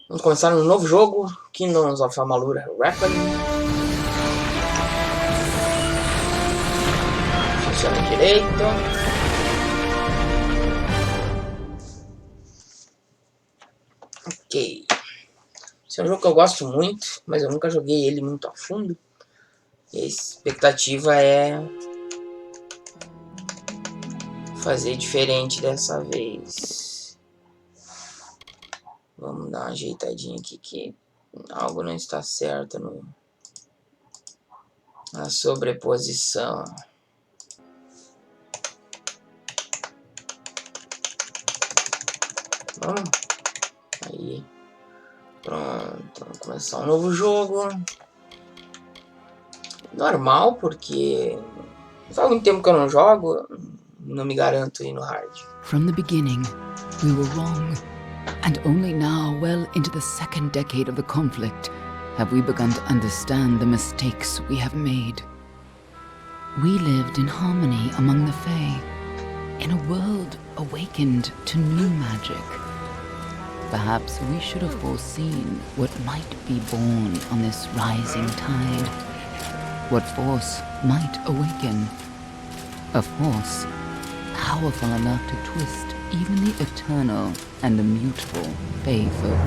Vamos começar um novo jogo, Kingdoms of Amalur Reckoning. Funciona direito. Ok. Esse é um jogo que eu gosto muito, mas eu nunca joguei ele muito a fundo. E a expectativa é fazer diferente dessa vez. Vamos dar uma ajeitadinha aqui que algo não está certo na sobreposição. Vamos. Aí. Pronto. Vamos começar um novo jogo. Normal, porque faz muito tempo que eu não jogo. Não me garanto ir no hard. From the beginning, we were wrong. And only now, well into the second decade of the conflict, have we begun to understand the mistakes we have made. We lived in harmony among the Fae, in a world awakened to new magic. Perhaps we should have foreseen what might be born on this rising tide. What force might awaken. A force powerful enough to twist even the eternal and the mutable Fae folk.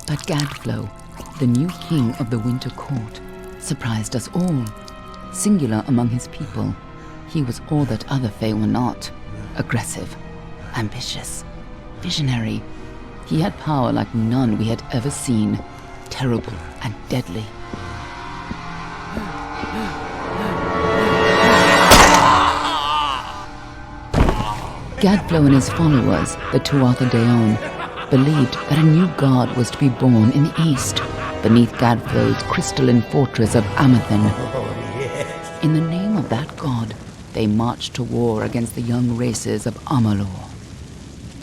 But Gadflow, the new king of the Winter Court, surprised us all. Singular among his people, he was all that other Fae were not. Aggressive, ambitious, visionary. He had power like none we had ever seen. Terrible and deadly. Gadflow and his followers, the Tuatha Deon, believed that a new god was to be born in the east, beneath Gadflow's crystalline fortress of Amathen. In the name of that god, they marched to war against the young races of Amalur.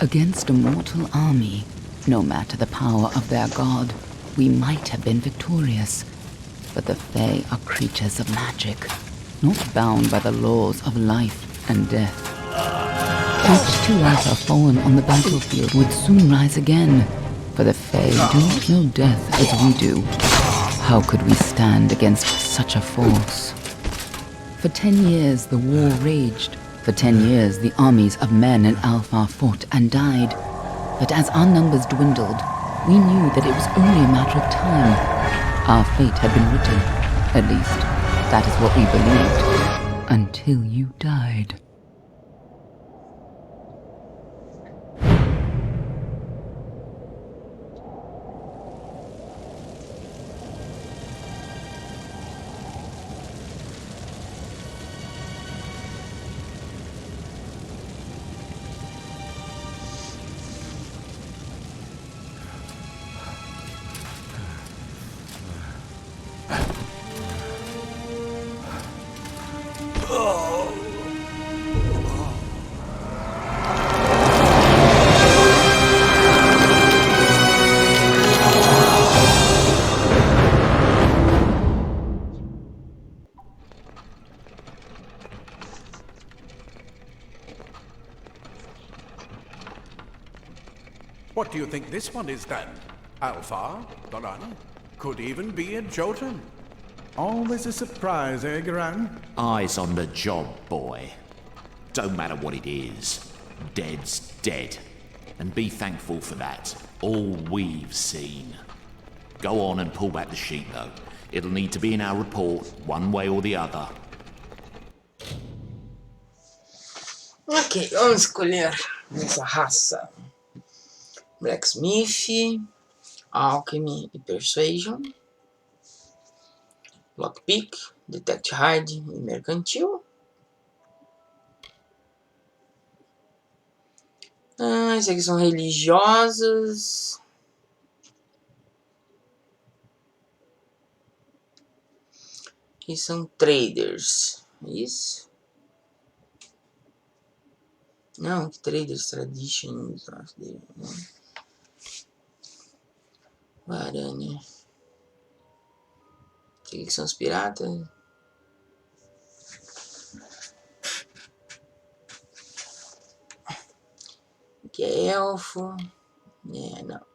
Against a mortal army, no matter the power of their god, we might have been victorious. But the Fae are creatures of magic, not bound by the laws of life and death. Each Tuatha fallen on the battlefield would soon rise again, for the Fae do not know death as we do. How could we stand against such a force? For 10 years the war raged. For 10 years the armies of Men and Alpha fought and died. But as our numbers dwindled, we knew that it was only a matter of time. Our fate had been written. At least, that is what we believed. Until you died. What do you think this one is then? Alpha? Garan? Could even be a Jotun. Always a surprise, eh, Garan? Eyes on the job, boy. Don't matter what it is. Dead's dead. And be thankful for that. All we've seen. Go on and pull back the sheet, though. It'll need to be in our report, one way or the other. Ok, vamos escolher nossa raça. Blacksmith, Alchemy e Persuasion. Lockpick, Detect Hide e Mercantil. Esses aqui são religiosos. E são traders. Isso? Não, que traders traditions. Aranha. Esses aqui são os piratas. Aqui é elfo. É, não.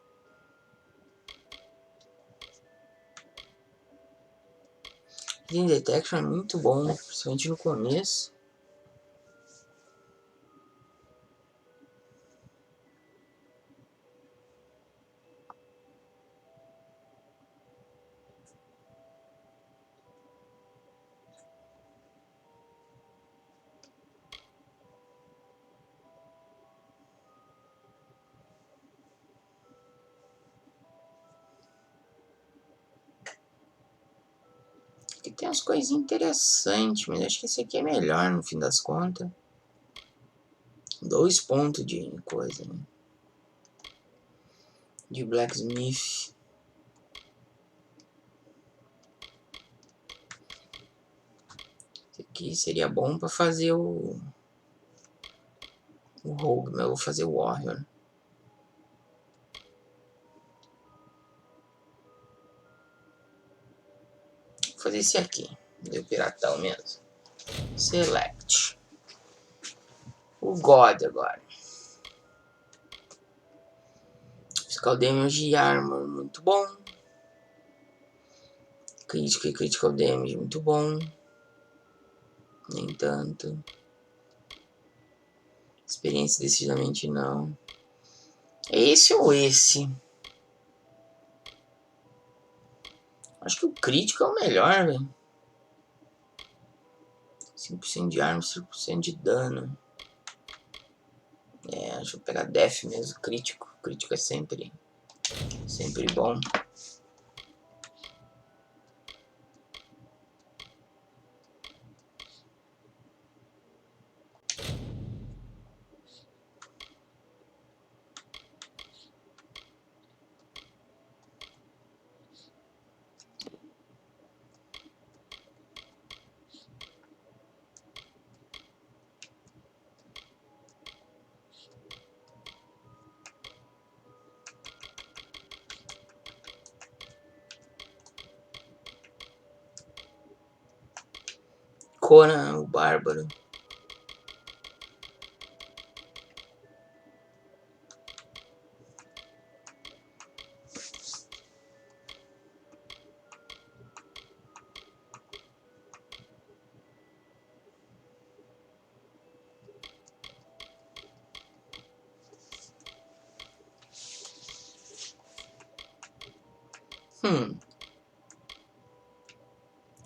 Hidden Detection é muito bom, principalmente no começo. Aqui tem umas coisinhas interessantes, mas acho que esse aqui é melhor no fim das contas. 2 pontos de coisa, né? De Blacksmith. Esse aqui seria bom pra fazer o Rogue, mas eu vou fazer o Warrior. Vou fazer esse aqui. Deu piratão mesmo. Select. O God agora. Physical Damage e Armor, muito bom. Crítica e Critical Damage, muito bom. Nem tanto. Experiência decididamente não. É esse ou esse? Acho que o crítico é o melhor, velho. 5% de arma, 5% de dano. É, deixa eu pegar Death mesmo, crítico. Crítico é sempre bom. Conan, o Bárbaro.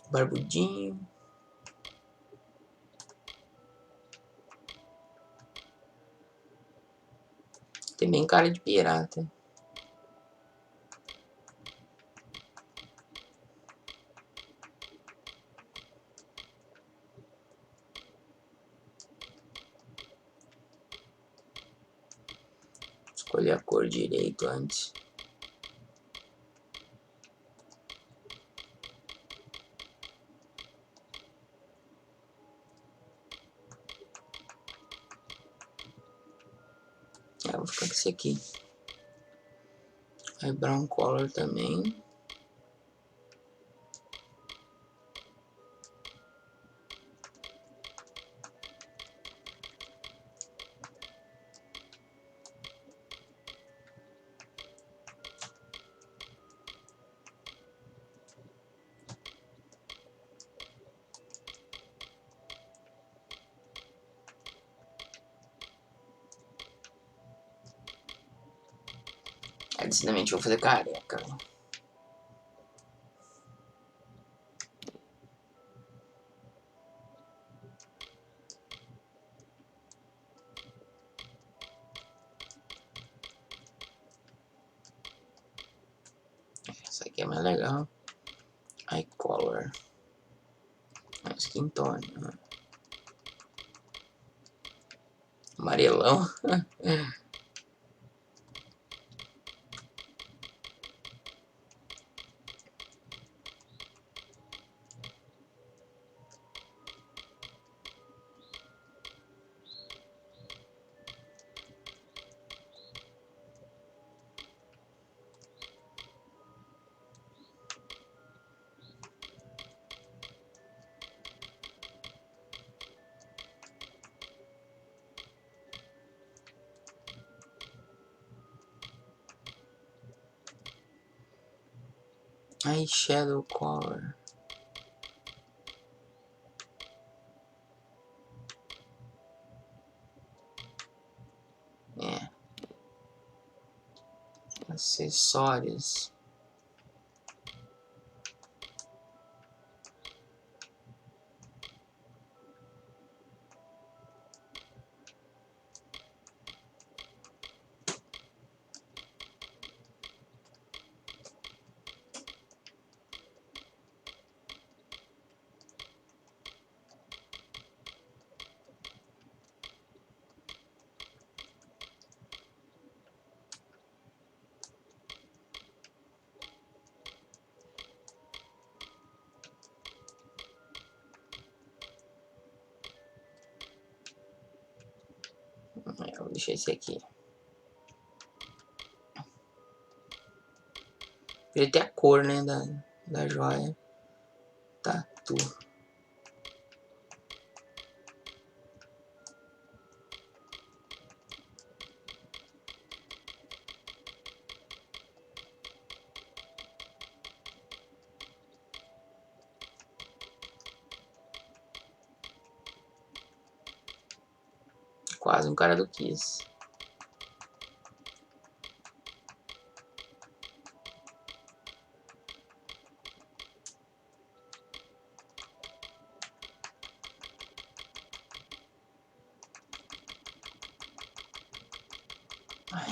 Barbudinho. Tem bem cara de pirata. Escolher a cor direito antes. É, vou ficar com esse aqui. Aí brown color também. Aí decididamente vou fazer careca. Essa aqui é mais legal. Eye color. Skin tone. Amarelão. Eye shadow color. É. Acessórios. Vou deixar esse aqui. Queria ter a cor, né, da joia. Tatu. Quase um cara do Kiss.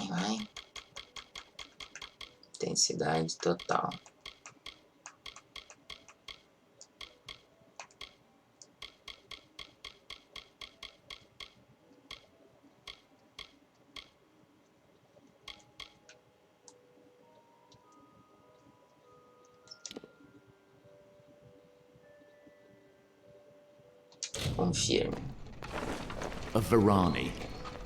Vai. Intensidade total. Confirme. A Varani.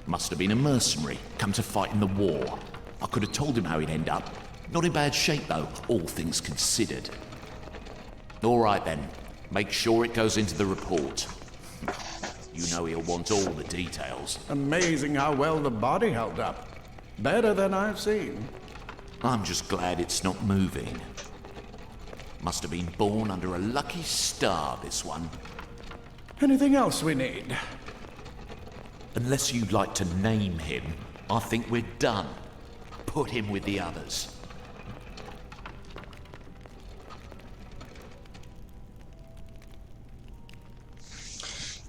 Must have been a mercenary, come to fight in the war. I could have told him how he'd end up. Not in bad shape, though, all things considered. All right, then. Make sure it goes into the report. You know he'll want all the details. Amazing how well the body held up. Better than I've seen. I'm just glad it's not moving. Must have been born under a lucky star, this one. Anything else we need? Unless you'd like to name him, I think we're done. Put him with the others.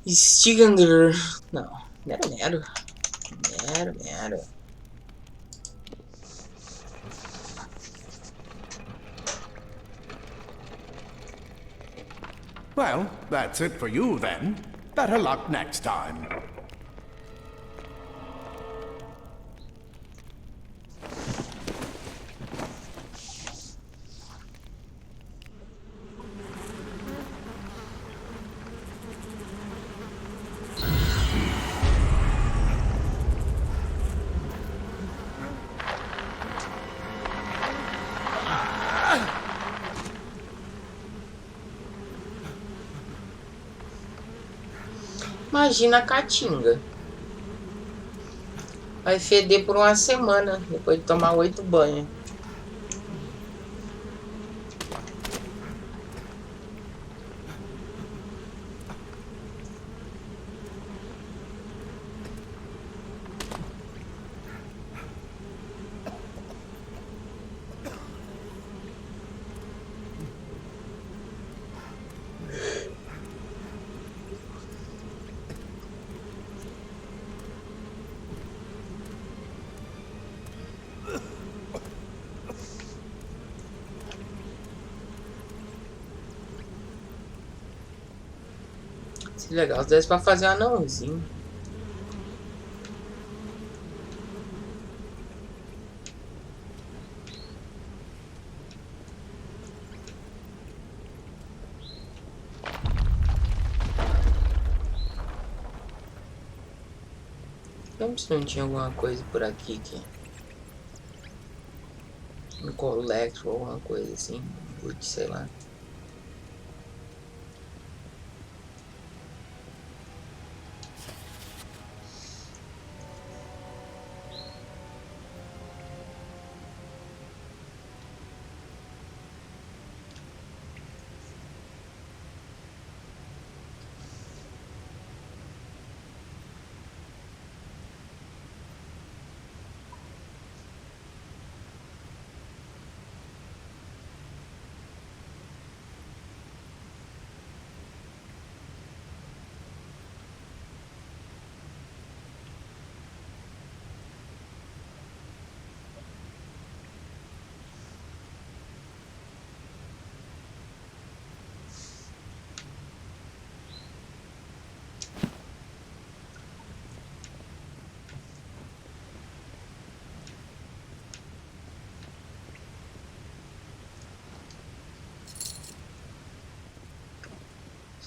Stigander. Não. Mero. Well, that's it for you then. Better luck next time. Imagina a caatinga. Vai feder por uma semana, depois de tomar 8 banhos. Que legal, se desse pra fazer um anãozinho. Lembro se não tinha alguma coisa por aqui que... um collector ou alguma coisa assim. Putz, sei lá.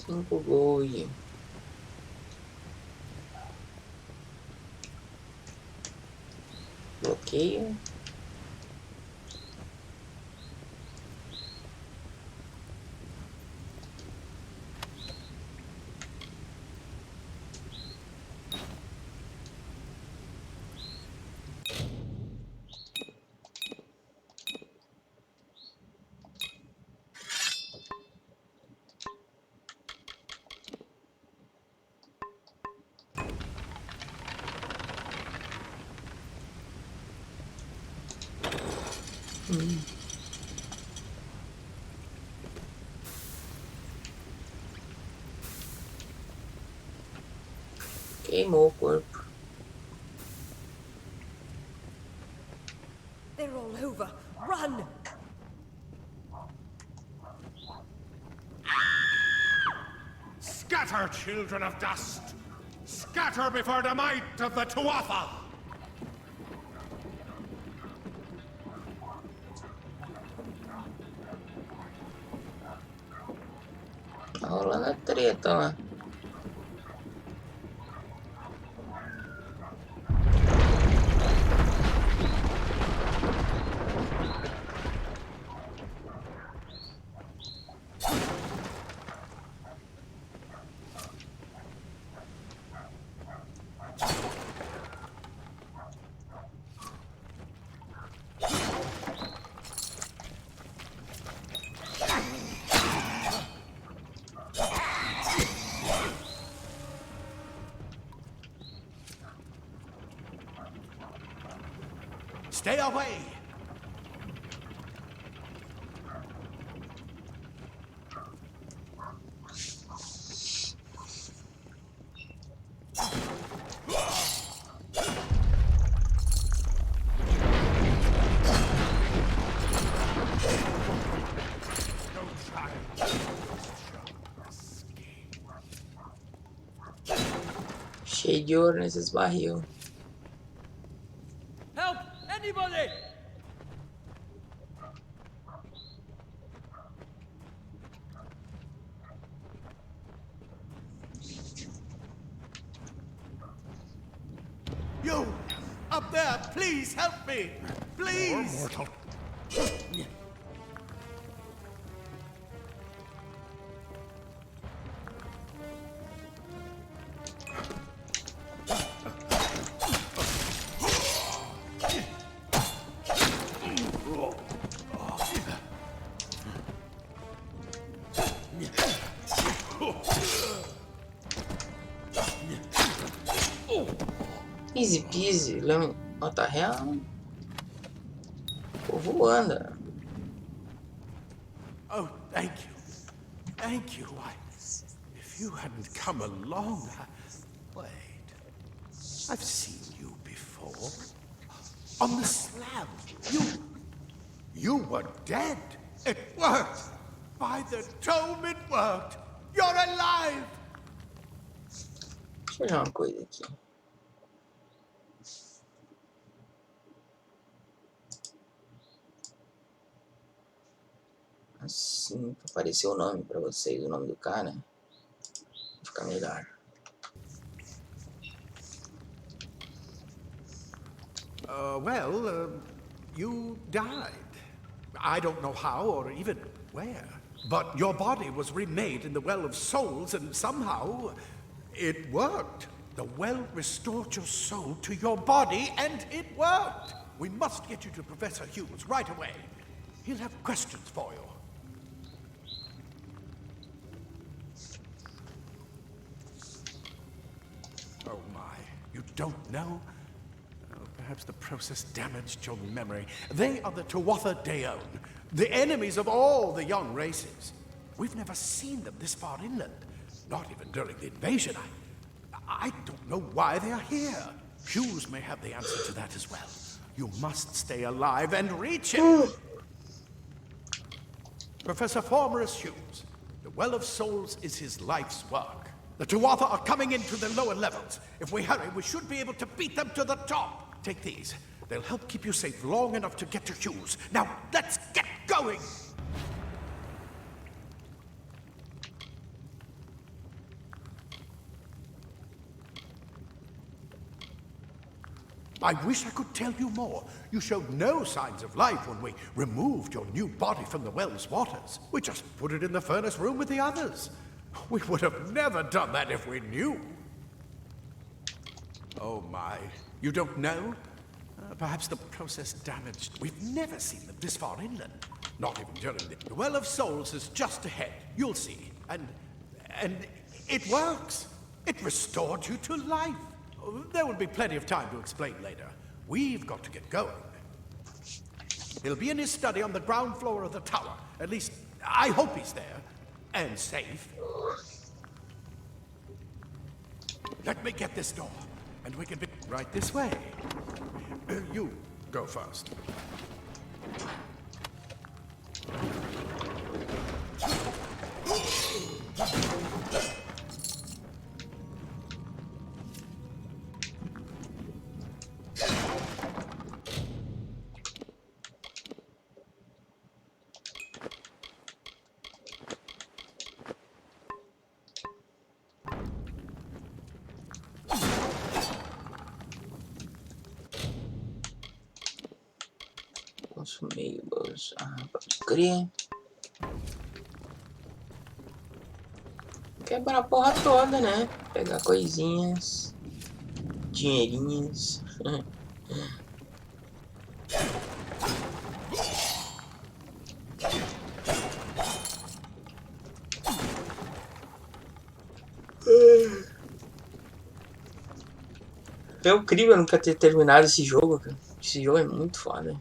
5 gold. Bloqueio. Queimou o corpo. They're all over. Run! Scatter, children of dust! Scatter before the might of the Tuatha! Tá rolando a treta lá. Stay away! Cheio de ouro nesses barril. Help! Anybody! You! Up there, please help me! Please! Mortal. Easy peasy. Ó, tá real. Tô voando. Oh, thank you. Thank you. If you hadn't come along, Wait. I've seen you before. On the slab. You were dead. It worked. By the tome, it worked. You're alive. Deixa eu ver uma coisa aqui. Assim, pra aparecer o nome pra vocês, o nome do cara. Vai ficar melhor. You died. I don't know how or even where. But your body was remade in the Well of Souls, and somehow it worked. The well restored your soul to your body, and it worked. We must get you to Professor Hughes right away. He'll have questions for you. Oh my, you don't know? Oh, perhaps the process damaged your memory. They are the Tuatha Deon, the enemies of all the young races. We've never seen them this far inland, not even during the invasion. I don't know why they are here. Hughes may have the answer to that as well. You must stay alive and reach him. Professor Formerus Hughes, the Well of Souls is his life's work. The Tuatha are coming into the lower levels. If we hurry, we should be able to beat them to the top. Take these. They'll help keep you safe long enough to get to Hughes. Now, let's get going! I wish I could tell you more. You showed no signs of life when we removed your new body from the well's waters. We just put it in the furnace room with the others. We would have never done that if we knew. Oh my, you don't know? Perhaps the process damaged. We've never seen them this far inland. Not even during the Well of Souls is just ahead. You'll see. And it works. It restored you to life. There will be plenty of time to explain later. We've got to get going. He'll be in his study on the ground floor of the tower. At least, I hope he's there. And safe. Let me get this door. And we can be right this way. You go first. Consumíveis. Pode crer. Quebrar a porra toda, né? Pegar coisinhas. Dinheirinhos. É incrível nunca ter terminado esse jogo, cara. Esse jogo é muito foda.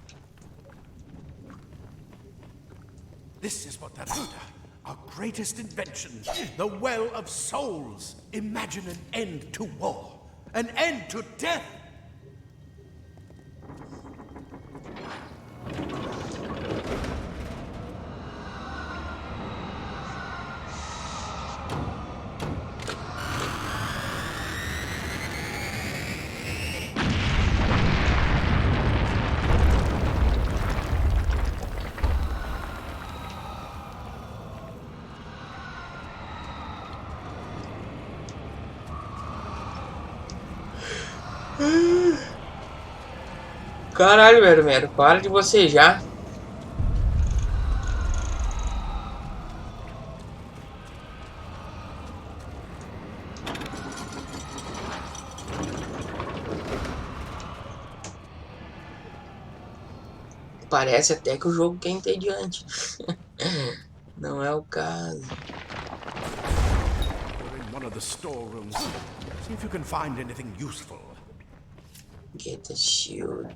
This is what they're after. Our greatest invention, the Well of Souls. Imagine an end to war, an end to death. Caralho, velho, para de bocejar. Parece até que o jogo quer entediante. Não é o caso. We're in one of the storerooms. See if you can find anything useful. Get the shield.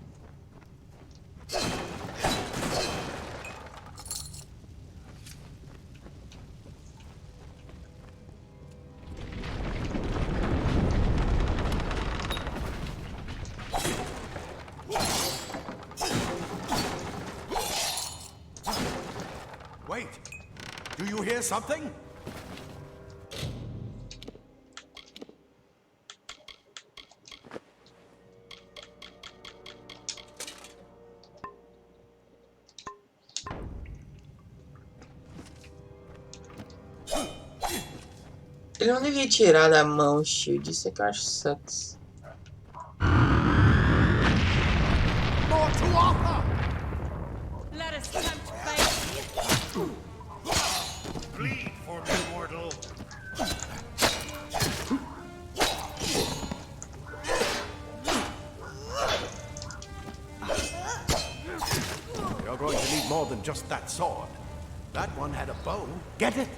Wait, do you hear something? Ele não devia tirar da mão o shield, isso é que eu acho sucks. More to Arthur! Let us tempt fate. Bleed for me, mortal. You're going to need more than just that sword. That one had a bow. Get it?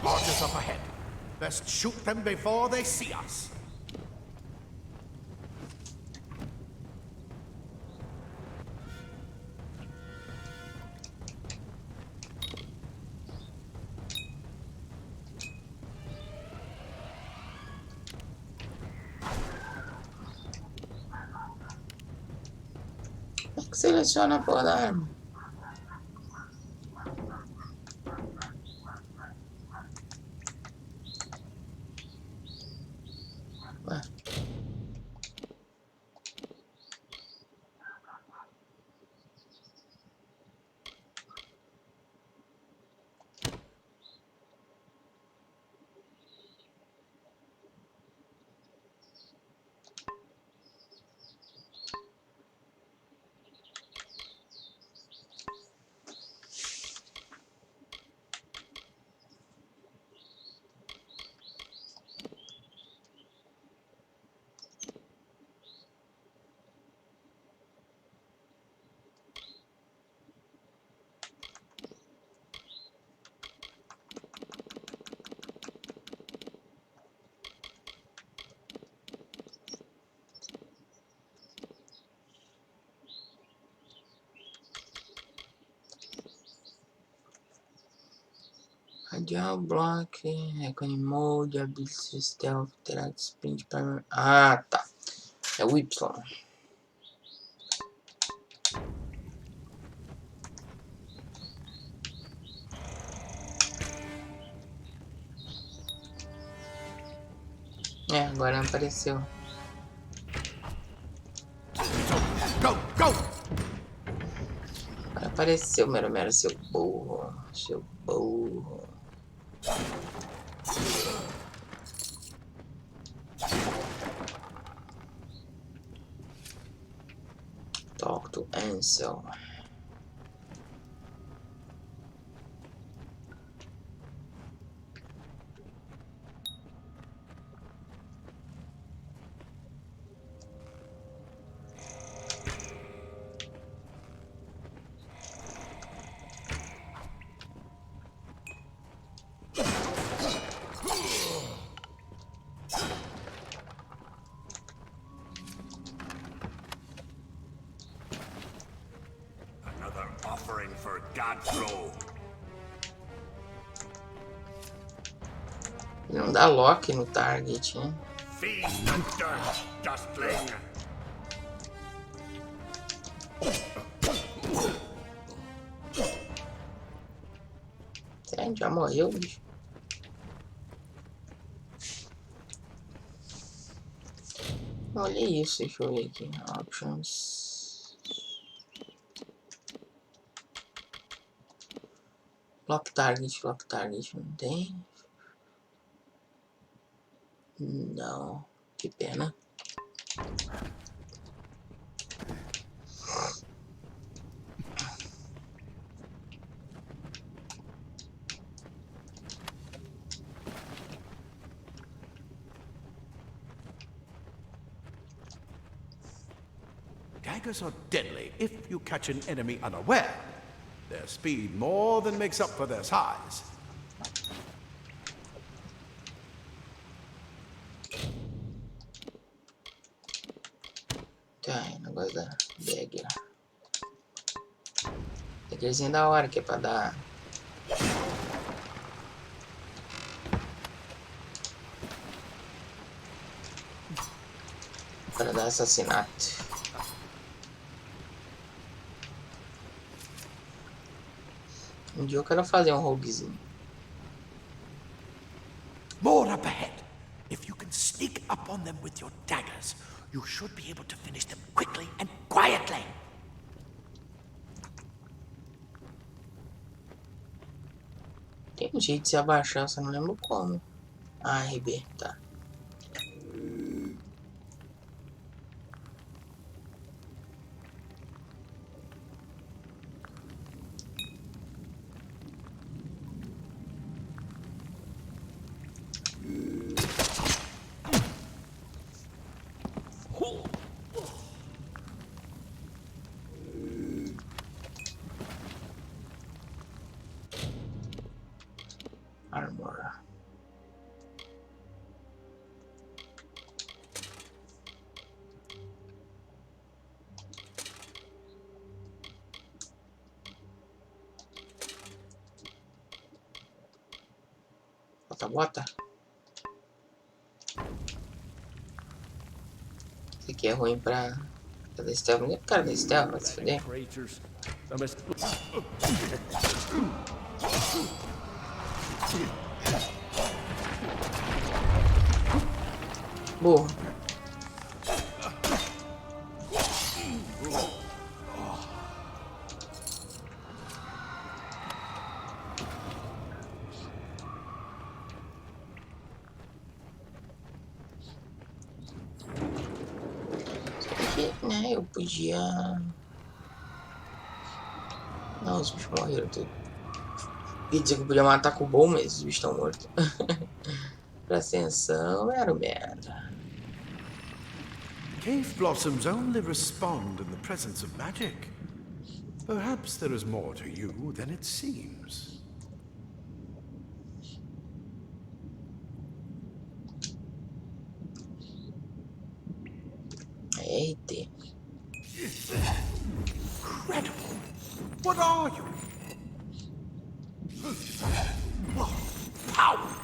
Archers up ahead. Best shoot them before they see us. seleciona a porra da arma. Ué. Radial block, reckoning mode, ability stealth, interact sprint para. Ah, tá. É o Y. É, agora apareceu. Go, go! Agora apareceu, mero, seu burro. Seu burro. Talk to Ansel. Another offering for Godflow. Não dá lock no target, hein? Feed the dirt, dustling. Sério, já morreu, bicho? Olha isso, deixa eu ver aqui. Options. Lock target, não tem? Não, que pena. Daggers are deadly if you catch an enemy unaware. Their speed more than makes up for their size. Tá, negócio da dagger. Daggerzinha da hora, que é pra dar. Para dar assassinato. Um dia eu quero fazer um roguezinho. More up ahead. If you can sneak up on them with your daggers, you should be able to finish them quickly and quietly. Tem um jeito de se abaixar, só não lembro como. Ah, RB, tá. Armor. Bota. Isso aqui é ruim pra Cadê Stealth? Não é cara da Stealth, vai se fuder. Creatures. They must... Burro. Porque, né, eu podia... Não, os bichos morreram tudo. Ia dizer que eu podia matar com o bom, mas os bichos estão mortos. Presta atenção, era merda. Cave blossoms only respond in the presence of magic. Perhaps there is more to you than it seems. Eita. Incredible! What are you? Power!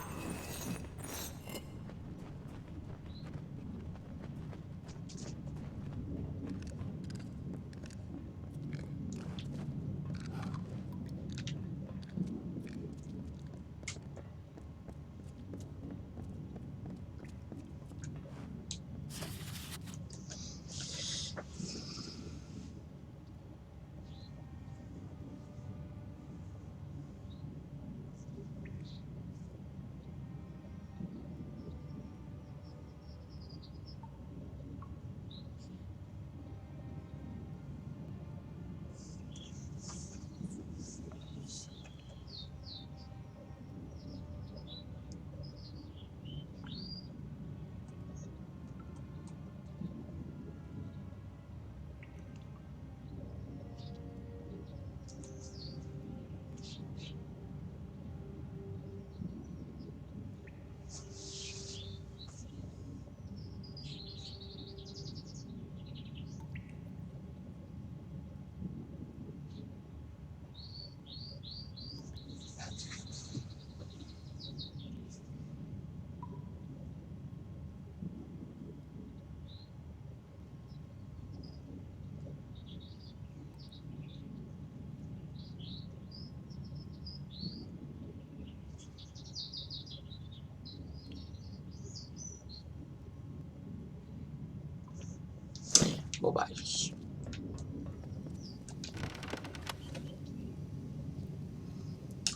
Bobagens.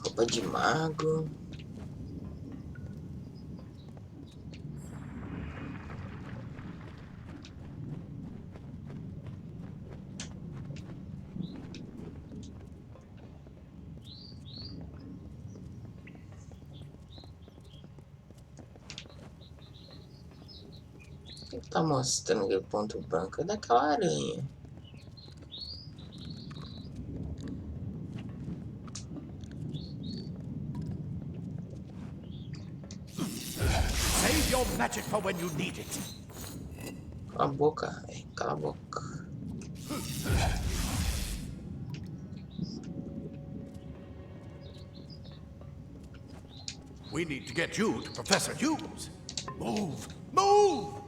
Roupa de mago. O que tá mostrando aquele ponto branco? É daquela aranha. Save your magic for when you need it. Cala a boca, velho. Cala a boca. We need to get you to Professor Hughes. Move! Move!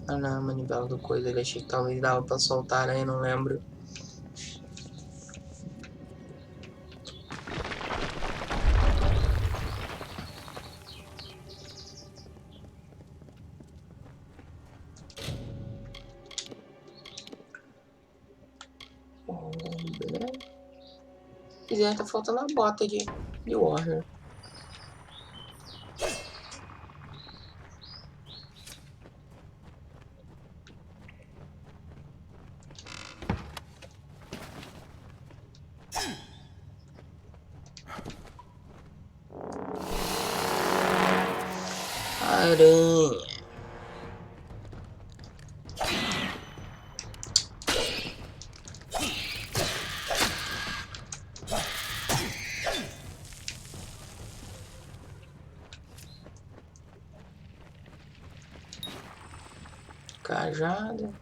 Ah não, manivela do coisa. Ele achei que talvez dava pra soltar a aranha, não lembro. Se quiser, tá faltando a bota de Warner. Aranha. Cajado.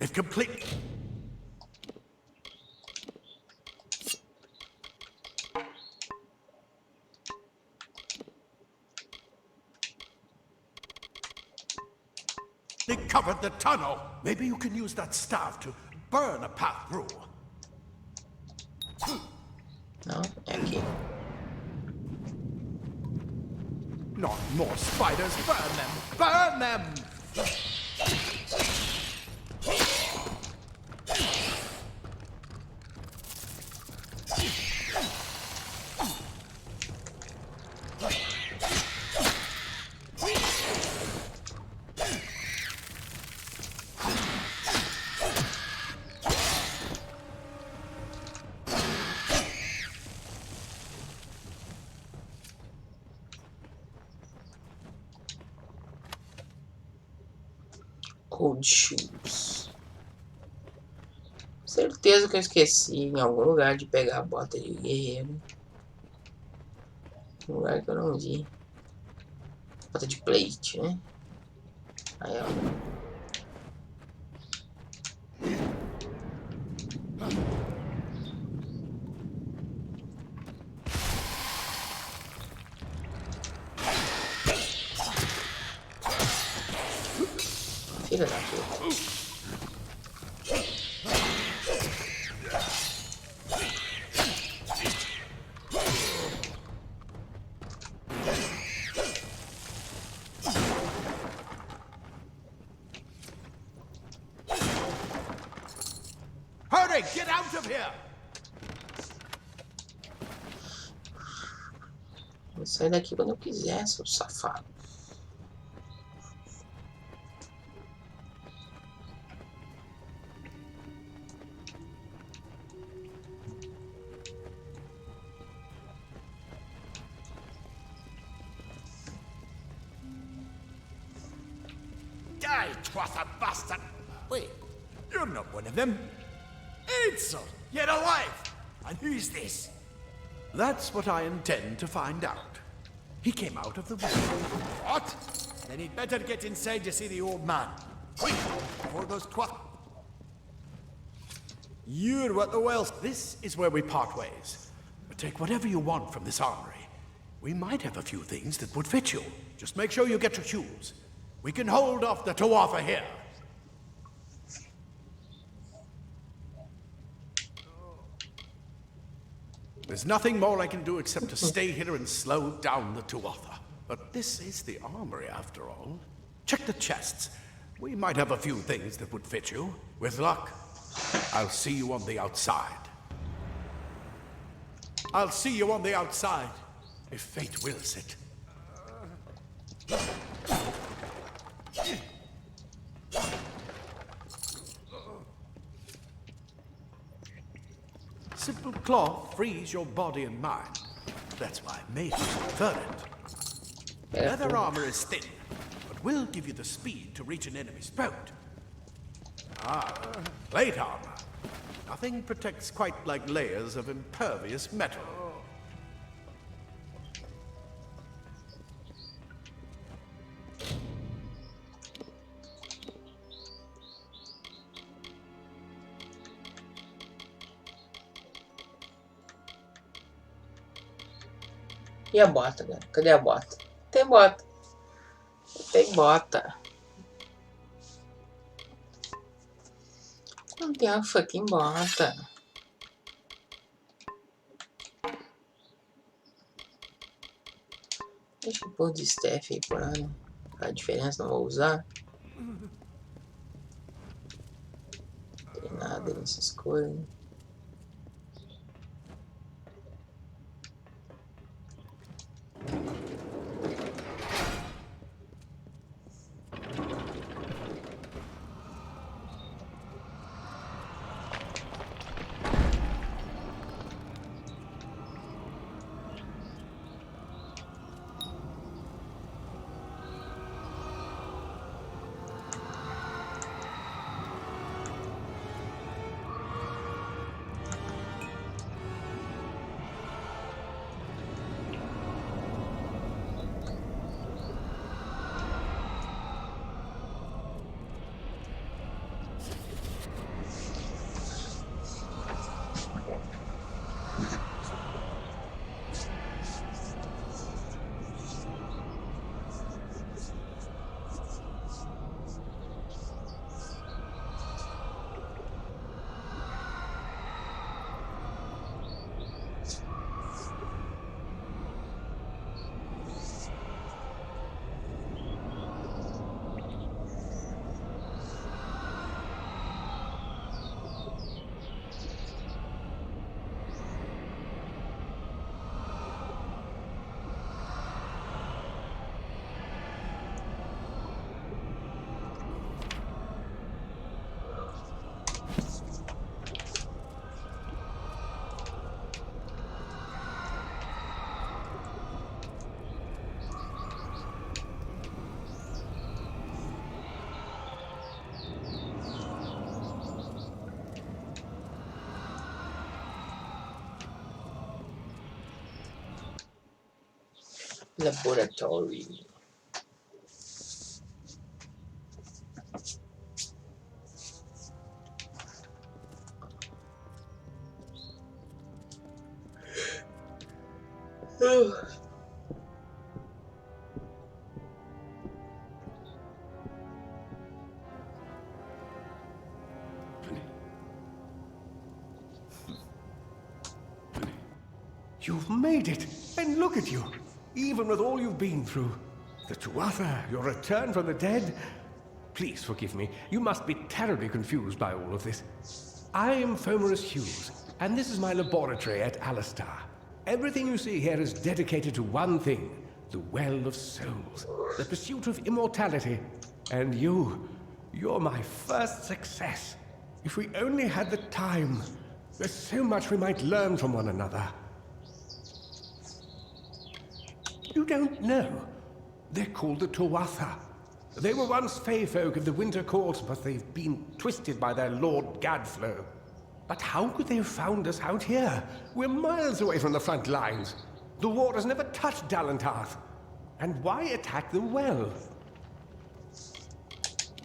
It complete. already covered the tunnel. Maybe you can use that staff to burn a path through. Não, é aqui. Not more spiders. Burn them! Burn them! Cold shoes. Certeza que eu esqueci em algum lugar de pegar a bota de guerreiro. Um lugar que eu não vi. Bota de plate, né? Aí, ó. Filha da puta. Hurry! Get out of here! Vou sair daqui quando eu quiser, seu safado. Die, Twatha bastard! Wait, you're not one of them. Ansel, yet alive! And who's this? That's what I intend to find out. He came out of the well. What? Then he'd better get inside to see the old man. Quick, before those twat... You're what the well... This is where we part ways. But take whatever you want from this armory. We might have a few things that would fit you. Just make sure you get your shoes. We can hold off the Tuatha here. There's nothing more I can do except to stay here and slow down the Tuatha. But this is the armory, after all. Check the chests. We might have a few things that would fit you. With luck, I'll see you on the outside. I'll see you on the outside, if fate wills it. Simple cloth frees your body and mind. That's why mages prefer it. Leather armor is thin, but will give you the speed to reach an enemy's throat. Plate armor. Nothing protects quite like layers of impervious metal. E a bota, galera? Cadê a bota? Tem bota. Tem bota. Não tem a fucking bota. Deixa eu pôr de staff aí por ano. Faz diferença, não vou usar. Não tem nada nessas coisas. Laboratory. You've made it, and look at you. Even with all you've been through. The Tuatha, your return from the dead. Please forgive me. You must be terribly confused by all of this. I am Fomerus Hughes, and this is my laboratory at Alistar. Everything you see here is dedicated to one thing, the Well of Souls, the pursuit of immortality. And you're my first success. If we only had the time, there's so much we might learn from one another. You don't know. They're called the Tuatha. They were once Fey folk of the Winter Court, but they've been twisted by their Lord Gadflow. But how could they have found us out here? We're miles away from the front lines. The war has never touched Dalantarth. And why attack the well?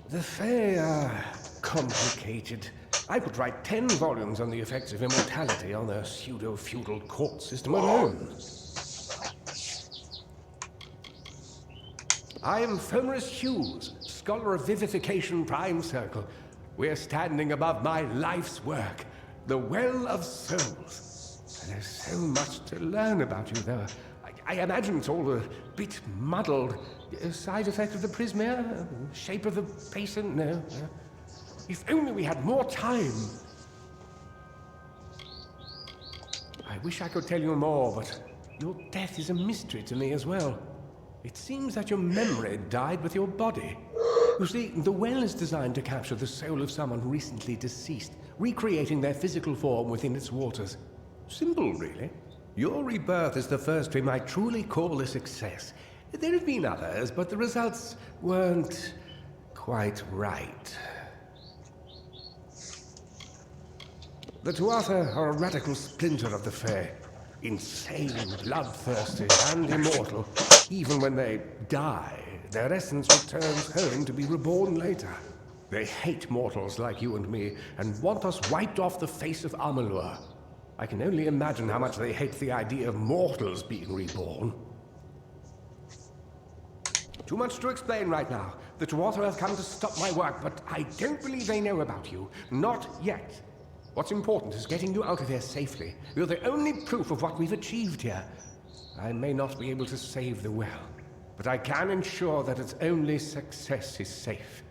The Fey are complicated. I could write 10 volumes on the effects of immortality on their pseudo-feudal court system alone. I am Fomerus Hughes, scholar of Vivification Prime Circle. We're standing above my life's work, the Well of Souls. And there's so much to learn about you, though. I imagine it's all a bit muddled. A side effect of the prismere? Shape of the basin? No. If only we had more time. I wish I could tell you more, but your death is a mystery to me as well. It seems that your memory died with your body. You see, the well is designed to capture the soul of someone recently deceased, recreating their physical form within its waters. Simple, really. Your rebirth is the first we might truly call a success. There have been others, but the results weren't quite right. The Tuatha are a radical splinter of the Fae. Insane, bloodthirsty, and immortal. Even when they die, their essence returns home to be reborn later. They hate mortals like you and me, and want us wiped off the face of Amalur. I can only imagine how much they hate the idea of mortals being reborn. Too much to explain right now. The Tuatha have come to stop my work, but I don't believe they know about you. Not yet. What's important is getting you out of here safely. You're the only proof of what we've achieved here. I may not be able to save the well, but I can ensure that its only success is safe.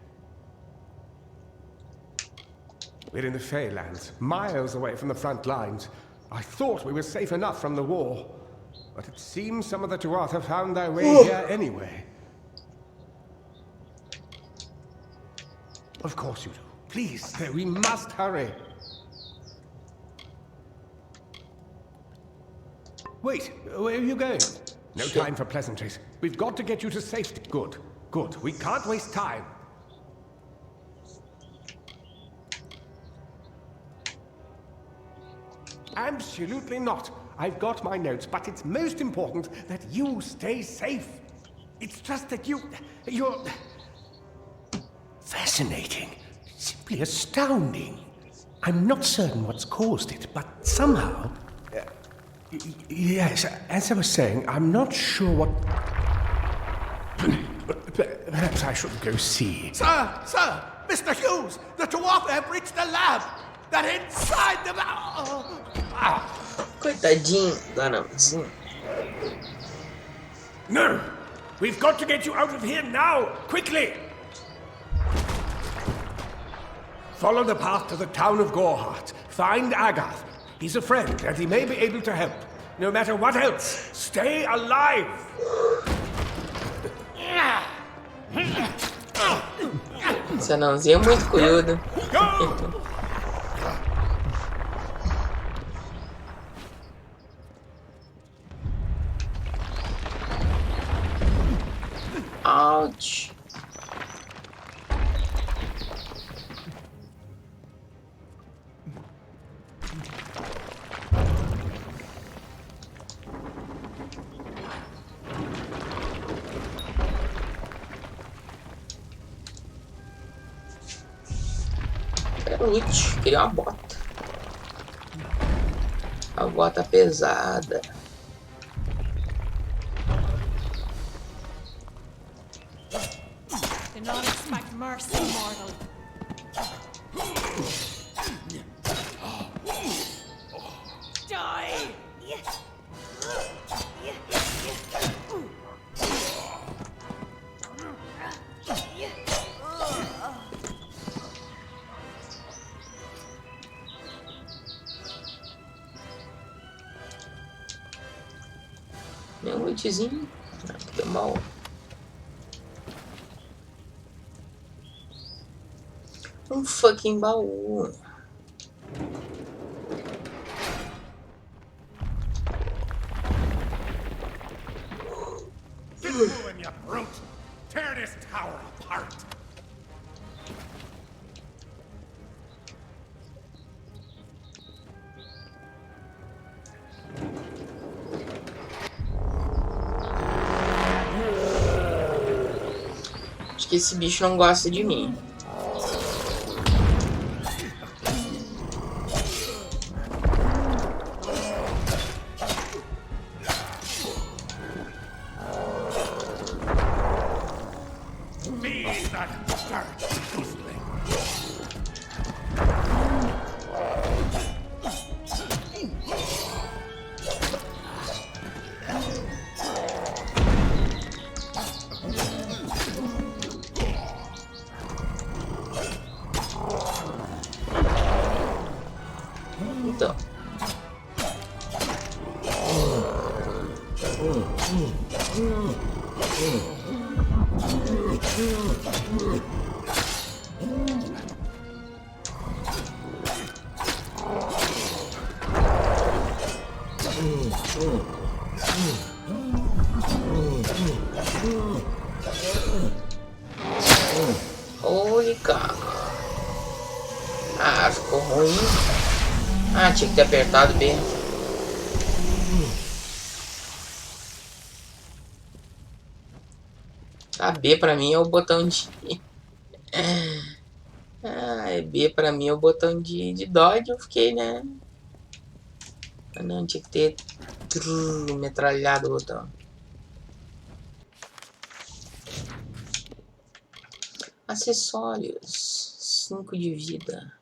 We're in the Feylands, miles away from the front lines. I thought we were safe enough from the war, but it seems some of the Tuatha have found their way here anyway. Of course you do. Please, we must hurry. Wait, where are you going? No time for pleasantries. We've got to get you to safety. Good, good. We can't waste time. Absolutely not. I've got my notes, but it's most important that you stay safe. It's just that you're... fascinating. Simply astounding. I'm not certain what's caused it, but somehow... yes, as I was saying, I'm not sure what... Perhaps I should go see. Sir! Mr. Hughes! The Tuatha have reached the lab! They're inside the lab! Coitadinho da Namzinho. No! We've got to get you out of here now! Quickly! Follow the path to the town of Gorhart. Find Agath. He's a friend, and he may be able to help. No matter what else, stay alive! Esse anãozinho é muito crudo. Ouch. loot. Queria uma bota. Uma bota pesada. Do not expect mercy, mortal. Die! Meu lootzinho. Que mal. Um fucking baú. Get moving, you brute! Tear this tower apart! Acho que esse bicho não gosta de mim. Feed that dirt, goosling! Então. Holy cow. Ah, ficou ruim. Ah, tinha que ter apertado B. A B pra mim é o botão de... Ah, B pra mim é o botão de dodge. Eu fiquei, né? Ah, não, tinha que ter metralhado o botão. Acessórios. 5 de vida.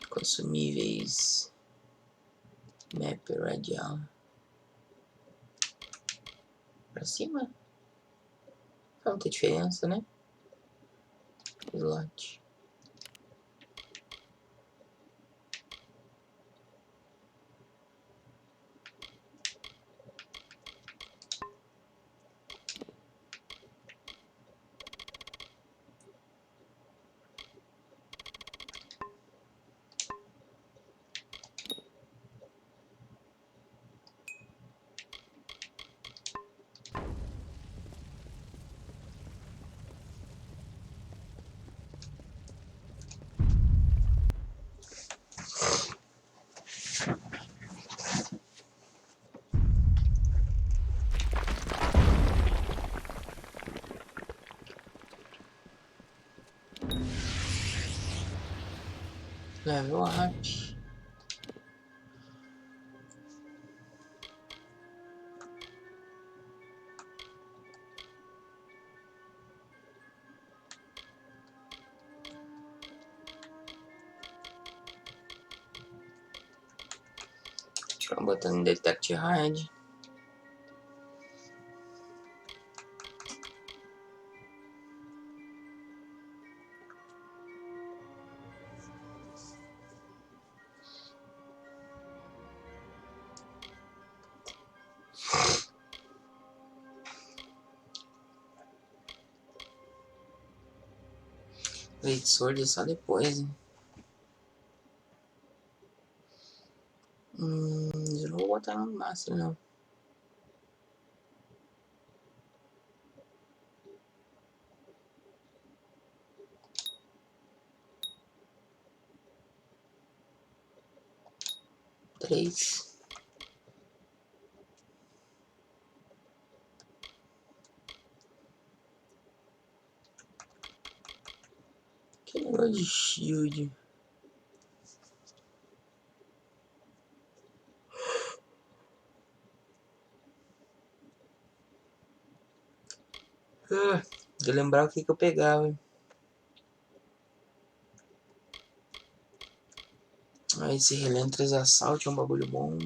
Consumíveis. Map radial. Pra cima? Não tem diferença, né? Slot. Level up. Deixa eu botar no Detect Hard. Great Sword é só depois, hein? Eu não vou botar no Master, não. Três. Que negócio de shield. De lembrar o que eu pegava, hein? Ah, esse Relentras Assault é um bagulho bom.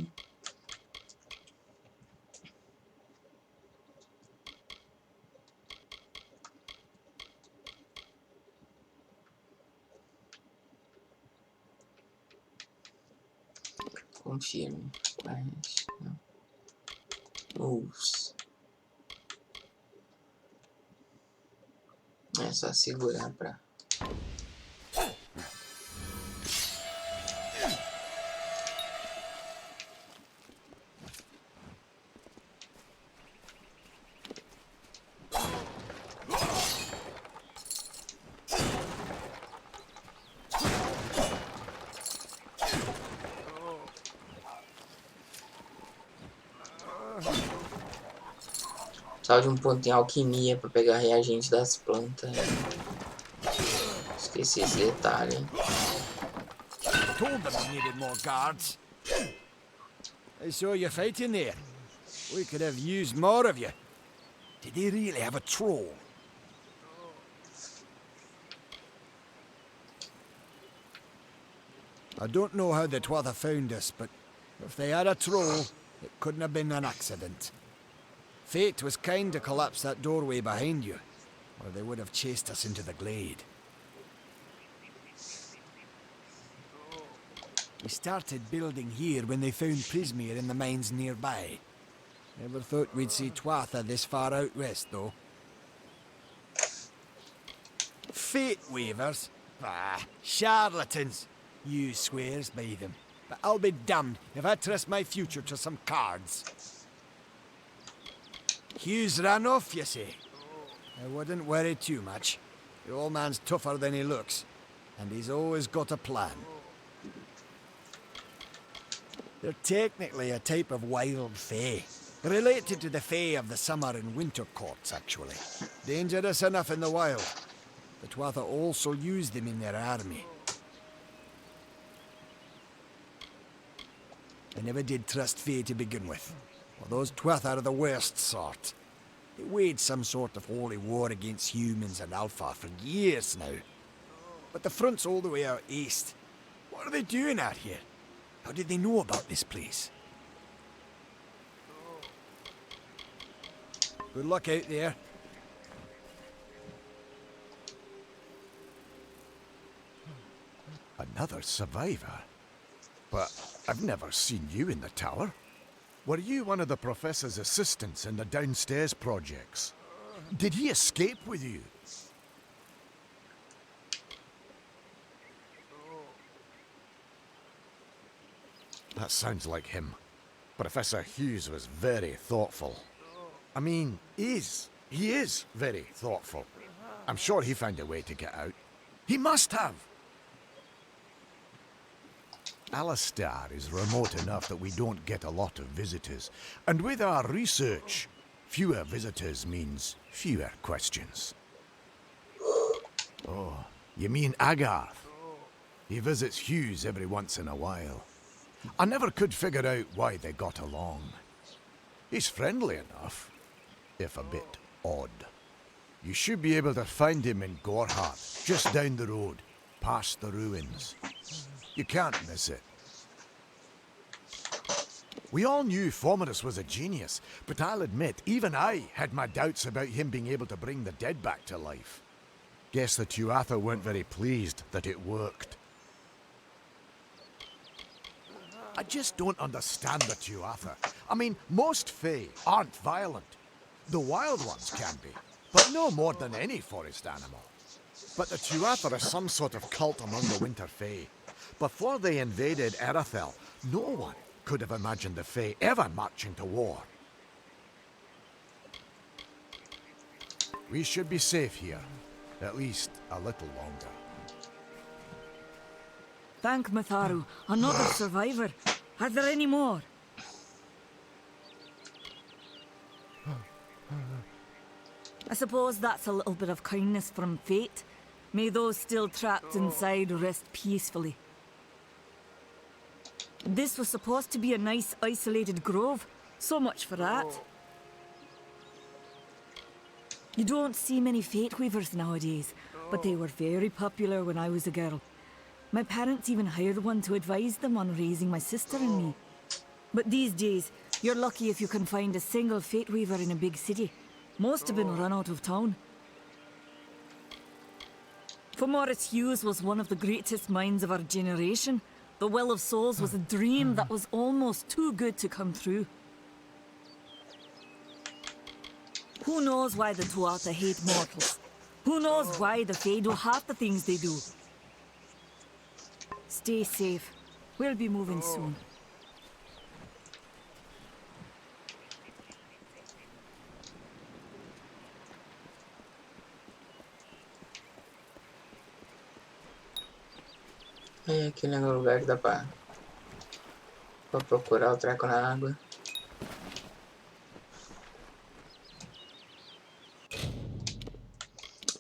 Confirme. Moves. É só segurar pra... Só de um ponto em alquimia pra pegar reagente das plantas. Esqueci esse detalhe, hein? Told them we needed more guards. I saw you fighting there. We could have used more of you. Did they really have a troll? I don't know how the Twatha found us, but if they had a troll, it couldn't have been an accident. Fate was kind to collapse that doorway behind you, or they would have chased us into the glade. We started building here when they found Prismere in the mines nearby. Never thought we'd see Twatha this far out west, though. Fate weavers? Ah, charlatans. You swears by them. But I'll be damned if I trust my future to some cards. Hughes ran off, you say? I wouldn't worry too much. The old man's tougher than he looks, and he's always got a plan. They're technically a type of wild fae. Related to the fae of the summer and winter courts, actually. Dangerous enough in the wild. The Twatha also use them in their army. I never did trust fae to begin with. Well, those Twatha are the worst sort. They waged some sort of holy war against humans and Alpha for years now. But the front's all the way out east. What are they doing out here? How did they know about this place? Good luck out there. Another survivor? But I've never seen you in the tower. Were you one of the professor's assistants in the downstairs projects? Did he escape with you? That sounds like him. Professor Hughes was very thoughtful. I mean, he is very thoughtful. I'm sure he found a way to get out. He must have! Alistair is remote enough that we don't get a lot of visitors. And with our research, fewer visitors means fewer questions. Oh, you mean Agarth? He visits Hughes every once in a while. I never could figure out why they got along. He's friendly enough, if a bit odd. You should be able to find him in Gorhart, just down the road, past the ruins. You can't miss it. We all knew Fomerus was a genius, but I'll admit, even I had my doubts about him being able to bring the dead back to life. Guess the Tuatha weren't very pleased that it worked. I just don't understand the Tuatha. I mean, most Fae aren't violent. The wild ones can be, but no more than any forest animal. But the Tuatha are some sort of cult among the Winter Fae. Before they invaded Erethel, no one could have imagined the Fae ever marching to war. We should be safe here, at least a little longer. Thank Matharu. Another survivor. Are there any more? I suppose that's a little bit of kindness from fate. May those still trapped inside rest peacefully. This was supposed to be a nice isolated grove. So much for that. You don't see many fate weavers nowadays, but they were very popular when I was a girl. My parents even hired one to advise them on raising my sister and me. But these days, you're lucky if you can find a single fate weaver in a big city. Most have been run out of town. For Morris Hughes was one of the greatest minds of our generation. The Well of Souls was a dream that was almost too good to come true. Who knows why the Tuatha hate mortals? Who knows why the Fae do half the things they do? Stay safe. We'll be moving soon. É aquele lugar que dá pra procurar o treco na água.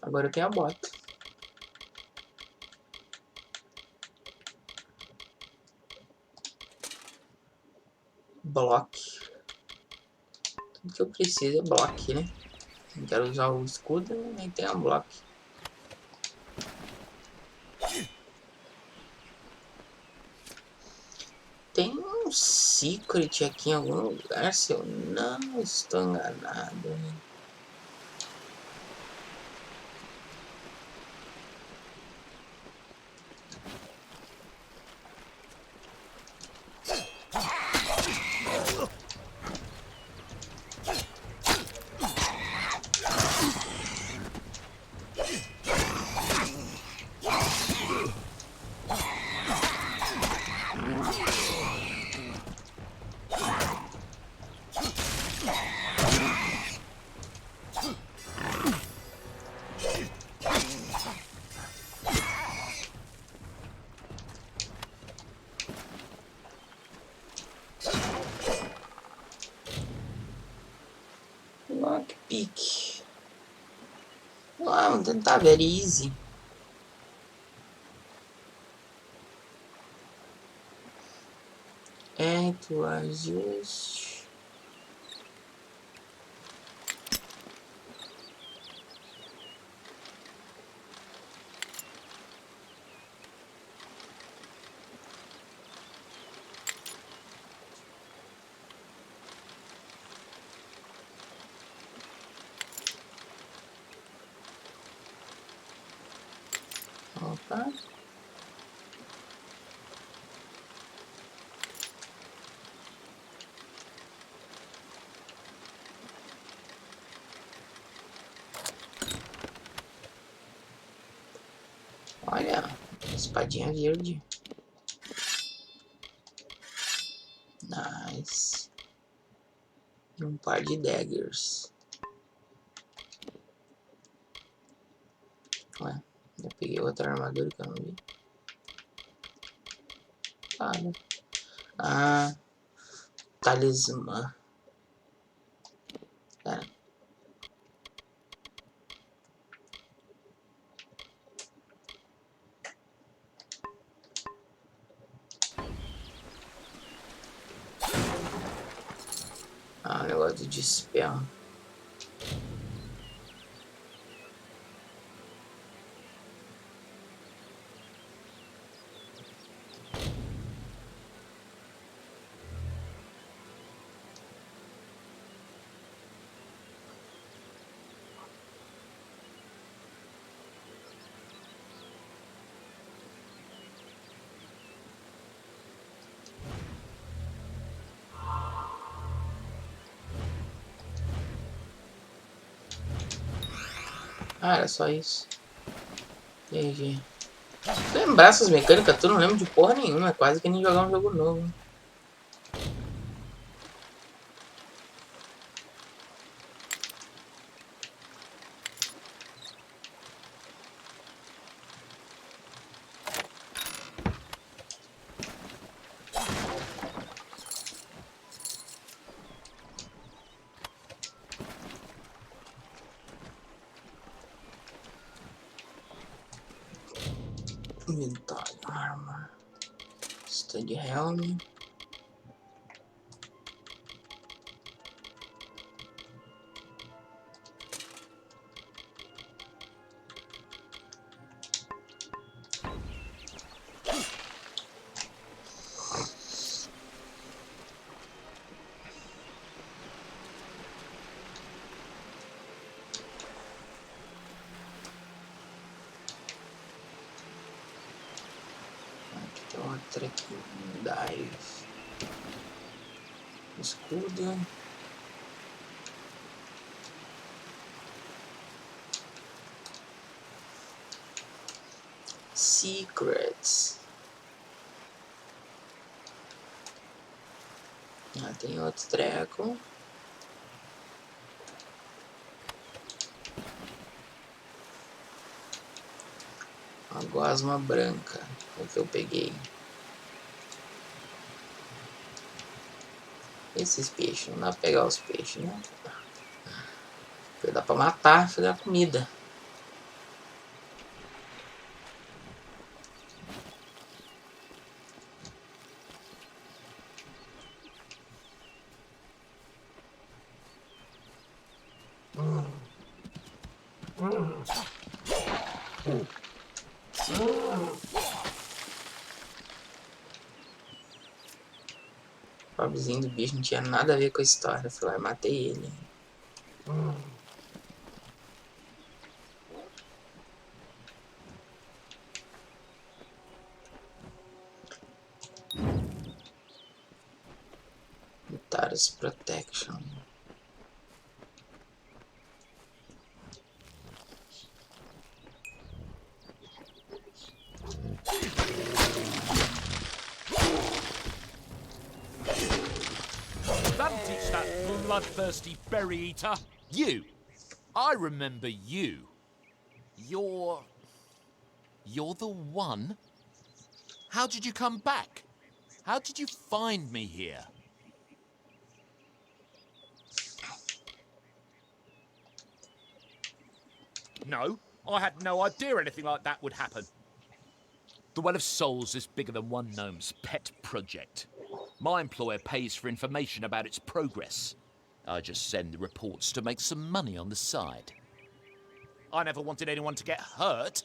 Agora eu tenho a bota. Block. Tudo que eu preciso é block, né? Não quero usar o escudo, nem tem a block. Tem um secret aqui em algum lugar, se eu não estou enganado. Lockpick. Vamos tentar ver easy. To ajuste. Opa. Olha, espadinha verde. Nice. E um par de daggers. Ué, eu peguei outra armadura que eu não vi. Ah, talismã. Pera. Ah, o negócio de dispel. Ah, era só isso. GG. Lembrar essas mecânicas, tu não lembro de porra nenhuma. É quase que nem jogar um jogo novo. Inventário, arma. Stand helm. Aqui tem outra aqui. Dive. Escudo. Secrets. Ah, tem outro treco. Uma gosma branca. É o que eu peguei. Esses peixes, não dá pra pegar os peixes, né? Porque dá pra matar, fazer a comida. O pobrezinho do bicho não tinha nada a ver com a história. Eu falei, matei ele. Taras Protection. That'll teach that bloodthirsty berry eater. You. I remember you. You're the one? How did you come back? How did you find me here? No, I had no idea anything like that would happen. The Well of Souls is bigger than one gnome's pet project. My employer pays for information about its progress. I just send the reports to make some money on the side. I never wanted anyone to get hurt.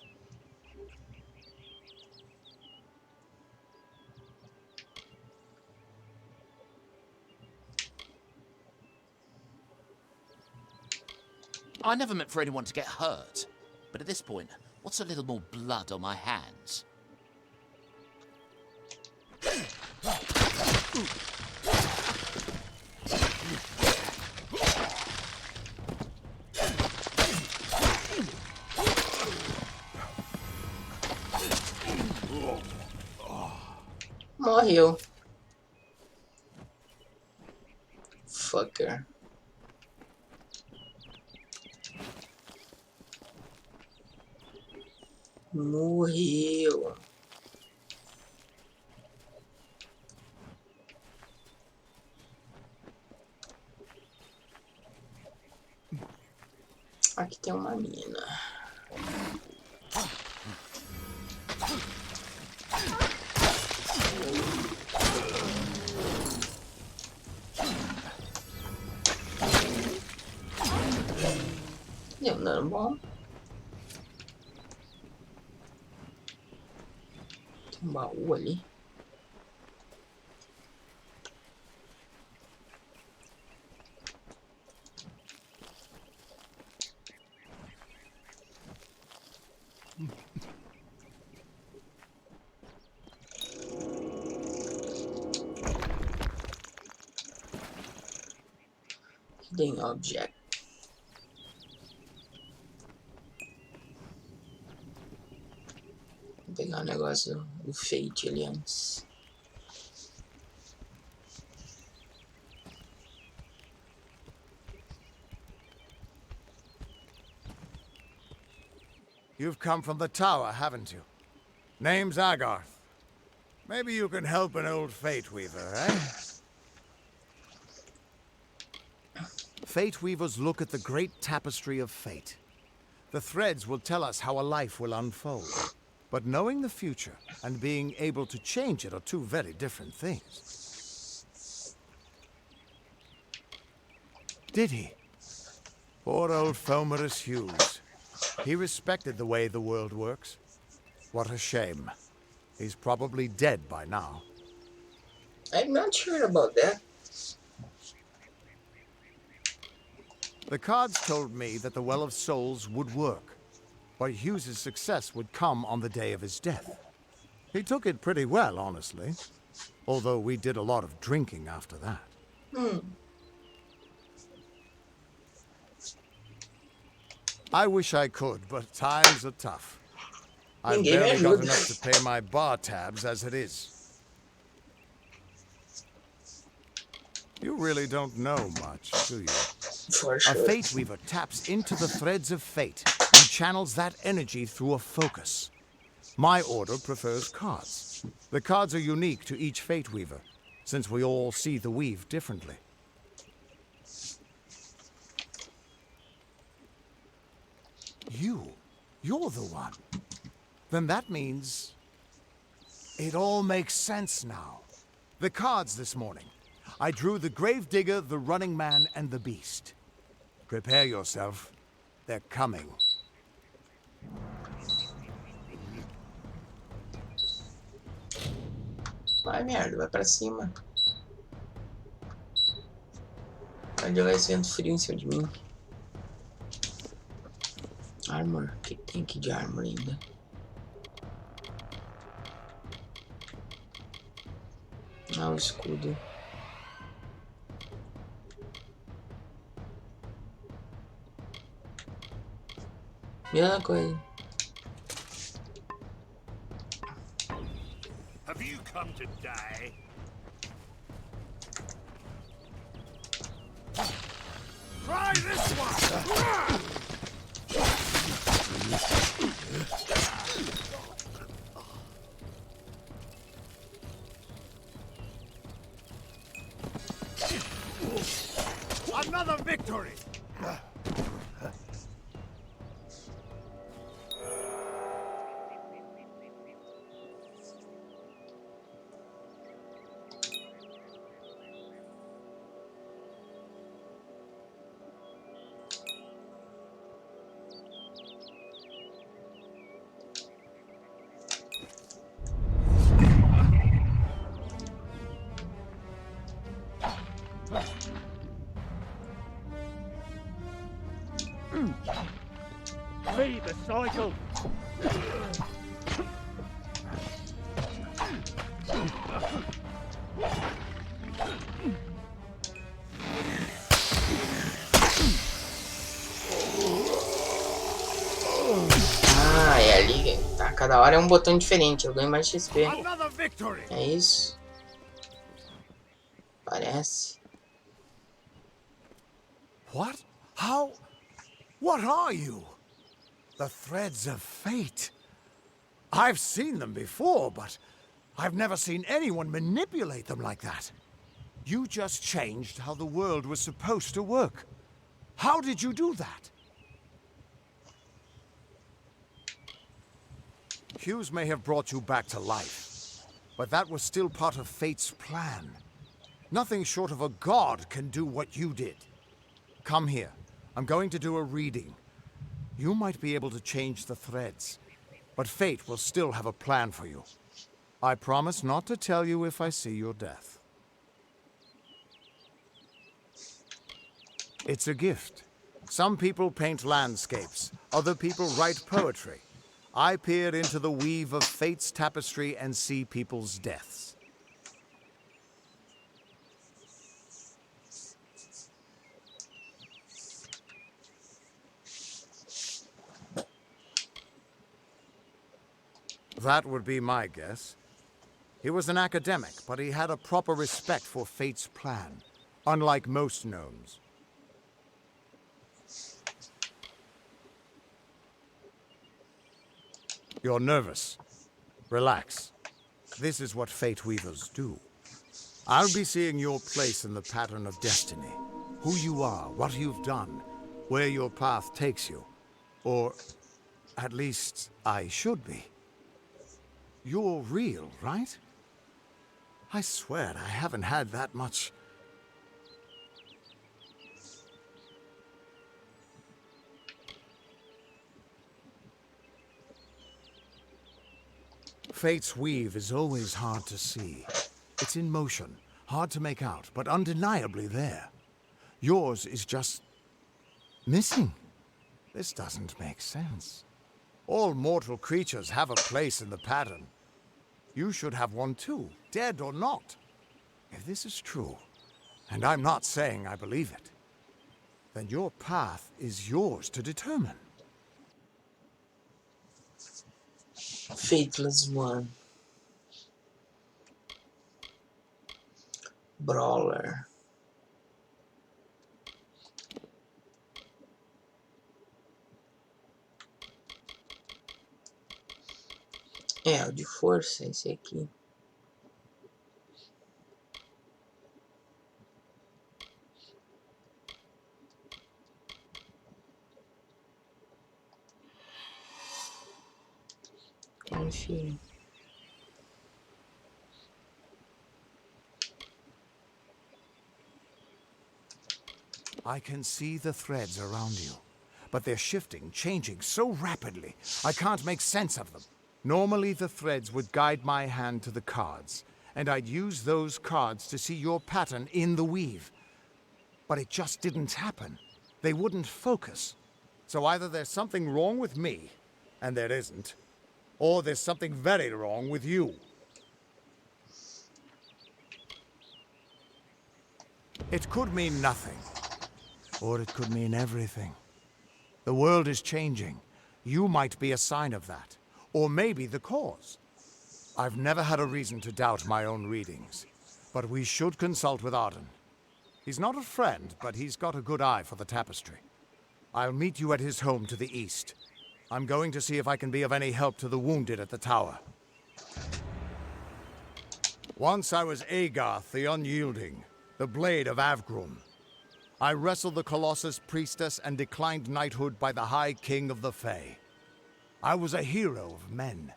I never meant for anyone to get hurt. But at this point, what's a little more blood on my hands? Morreu. Fucker. Morreu. Aqui tem uma mina. Deu um dano bom. Tem um baú ali. Hidden object. Vou pegar um negócio do Fate ali antes. You've come from the tower, haven't you? Name's Agarth. Maybe you can help an old Fate Weaver, eh? Fate Weavers look at the great tapestry of fate. The threads will tell us how a life will unfold. But knowing the future and being able to change it are two very different things. Did he? Poor old Fomerus Hughes. He respected the way the world works. What a shame. He's probably dead by now. I'm not sure about that. The cards told me that the Well of Souls would work, but Hughes's success would come on the day of his death. He took it pretty well, honestly, although we did a lot of drinking after that. I wish I could, but times are tough. I've Ninguém me barely got ajuda. enough to pay my bar tabs as it is. You really don't know much, do you? For A sure. Fate Weaver taps into the threads of fate and channels that energy through a focus. My order prefers cards. The cards are unique to each Fate Weaver, since we all see the weave differently. You're the one. Then that means it all makes sense now. The cards this morning. I drew the Gravedigger, the Running Man, and the Beast. Prepare yourself. They're coming. Vai, merda, vai pra cima. Vai jogar esse vento frio em cima de mim. Armor. O que tem aqui de armor ainda? Ah, o escudo. Mesma coisa. Have you come to die? Try this one! Another victory! Feed the cycle! Ah, é ali. Tá, cada hora é um botão diferente. Eu ganho mais XP. Another victory! É isso? Parece. What? How? What are you? The threads of fate. I've seen them before, but I've never seen anyone manipulate them like that. You just changed how the world was supposed to work. How did you do that? Hughes may have brought you back to life, but that was still part of fate's plan. Nothing short of a god can do what you did. Come here. I'm going to do a reading. You might be able to change the threads, but fate will still have a plan for you. I promise not to tell you if I see your death. It's a gift. Some people paint landscapes, other people write poetry. I peer into the weave of fate's tapestry and see people's deaths. That would be my guess. He was an academic, but he had a proper respect for fate's plan, unlike most gnomes. You're nervous. Relax. This is what Fate Weavers do. I'll be seeing your place in the pattern of destiny. Who you are, what you've done, where your path takes you. Or, at least, I should be. You're real, right? I swear I haven't had that much. Fate's weave is always hard to see. It's in motion, hard to make out, but undeniably there. Yours is just missing. This doesn't make sense. All mortal creatures have a place in the pattern. You should have one too, dead or not. If this is true, and I'm not saying I believe it, then your path is yours to determine. Faithless One. Brawler. É, o de força, esse aqui. Enfim. I can see the threads around you, but they're shifting, changing so rapidly, I can't make sense of them. Normally the threads would guide my hand to the cards, and I'd use those cards to see your pattern in the weave. But it just didn't happen. They wouldn't focus. So either there's something wrong with me, and there isn't, or there's something very wrong with you. It could mean nothing. Or it could mean everything. The world is changing. You might be a sign of that. Or maybe the cause. I've never had a reason to doubt my own readings. But we should consult with Arden. He's not a friend, but he's got a good eye for the tapestry. I'll meet you at his home to the east. I'm going to see if I can be of any help to the wounded at the tower. Once I was Agarth the Unyielding, the Blade of Avgrum. I wrestled the Colossus priestess and declined knighthood by the High King of the Fae. I was a hero of men,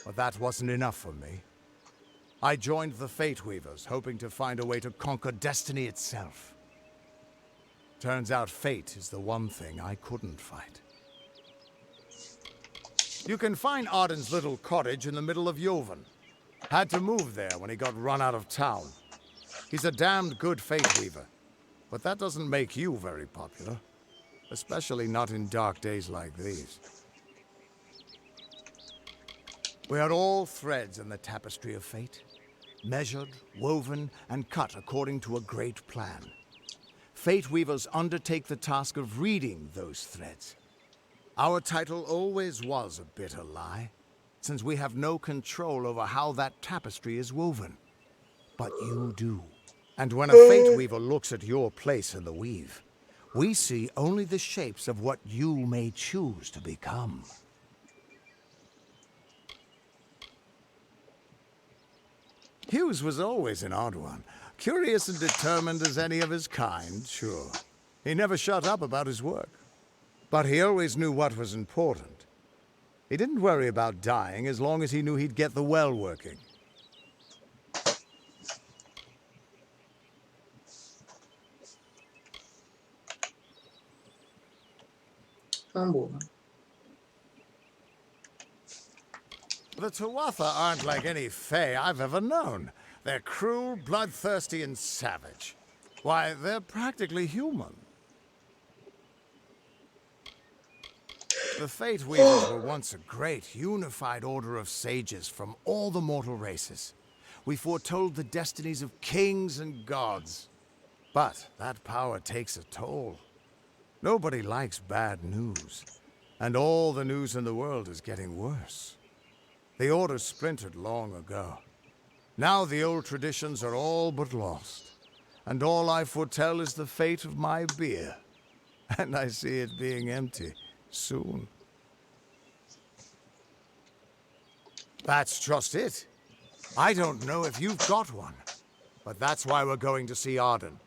but that wasn't enough for me. I joined the Fate Weavers, hoping to find a way to conquer destiny itself. Turns out fate is the one thing I couldn't fight. You can find Arden's little cottage in the middle of Joven. Had to move there when he got run out of town. He's a damned good Fate Weaver. But that doesn't make you very popular. Especially not in dark days like these. We are all threads in the tapestry of fate. Measured, woven, and cut according to a great plan. Fate Weavers undertake the task of reading those threads. Our title always was a bitter lie, since we have no control over how that tapestry is woven. But you do. And when a Fate Weaver looks at your place in the weave, we see only the shapes of what you may choose to become. Hughes was always an odd one. Curious and determined as any of his kind, sure. He never shut up about his work. But he always knew what was important. He didn't worry about dying as long as he knew he'd get the well working. The Tuatha aren't like any Fae I've ever known. They're cruel, bloodthirsty, and savage. Why, they're practically human. The Fate Weavers were once a great, unified order of sages from all the mortal races. We foretold the destinies of kings and gods. But that power takes a toll. Nobody likes bad news. And all the news in the world is getting worse. The Order splintered long ago. Now the old traditions are all but lost. And all I foretell is the fate of my beer. And I see it being empty soon. That's just it. I don't know if you've got one. But that's why we're going to see Arden.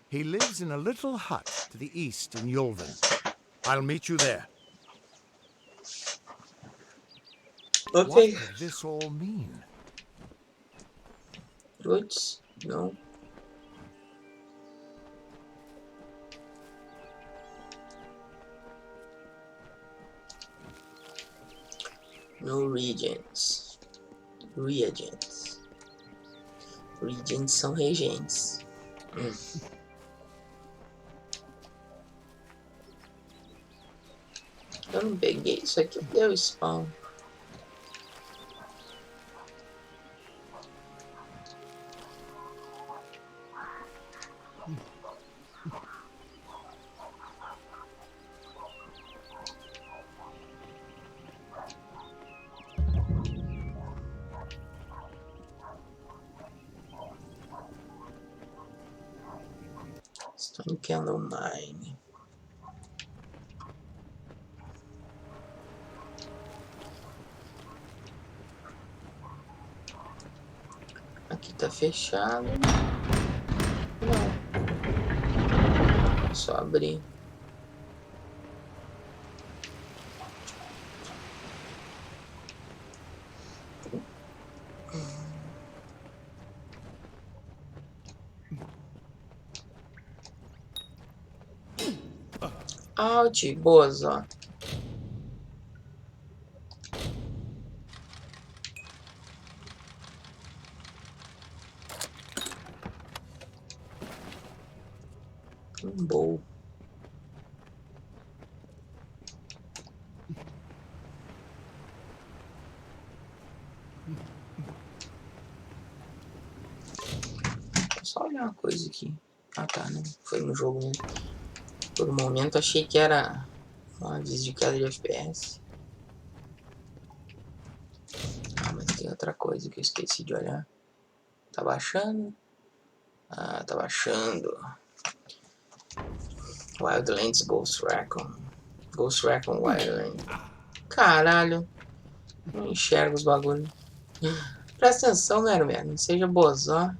He lives in a little hut to the east in Yulven. I'll meet you there. What Ok. could this all mean? Putz, não. No reagents. Reagents. Reagents são reagentes. Eu não peguei isso aqui, deu spawn. Estou em Candle Mine. Aqui tá fechado. Não. É só abrir. Out, boas, ó. Boa. Só olhar uma coisa aqui. Ah tá, não foi no jogo, né? Por um momento achei que era uma desdicada de FPS. Ah, mas tem outra coisa que eu esqueci de olhar. Tá baixando? Ah, tá baixando. Wildlands Ghost Recon. Ghost Recon Wildlands. Caralho. Não enxergo os bagulhos. Presta atenção, velho. Não seja bozó.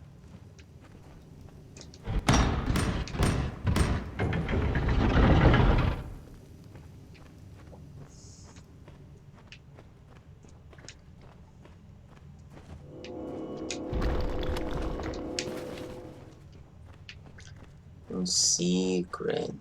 Um secret.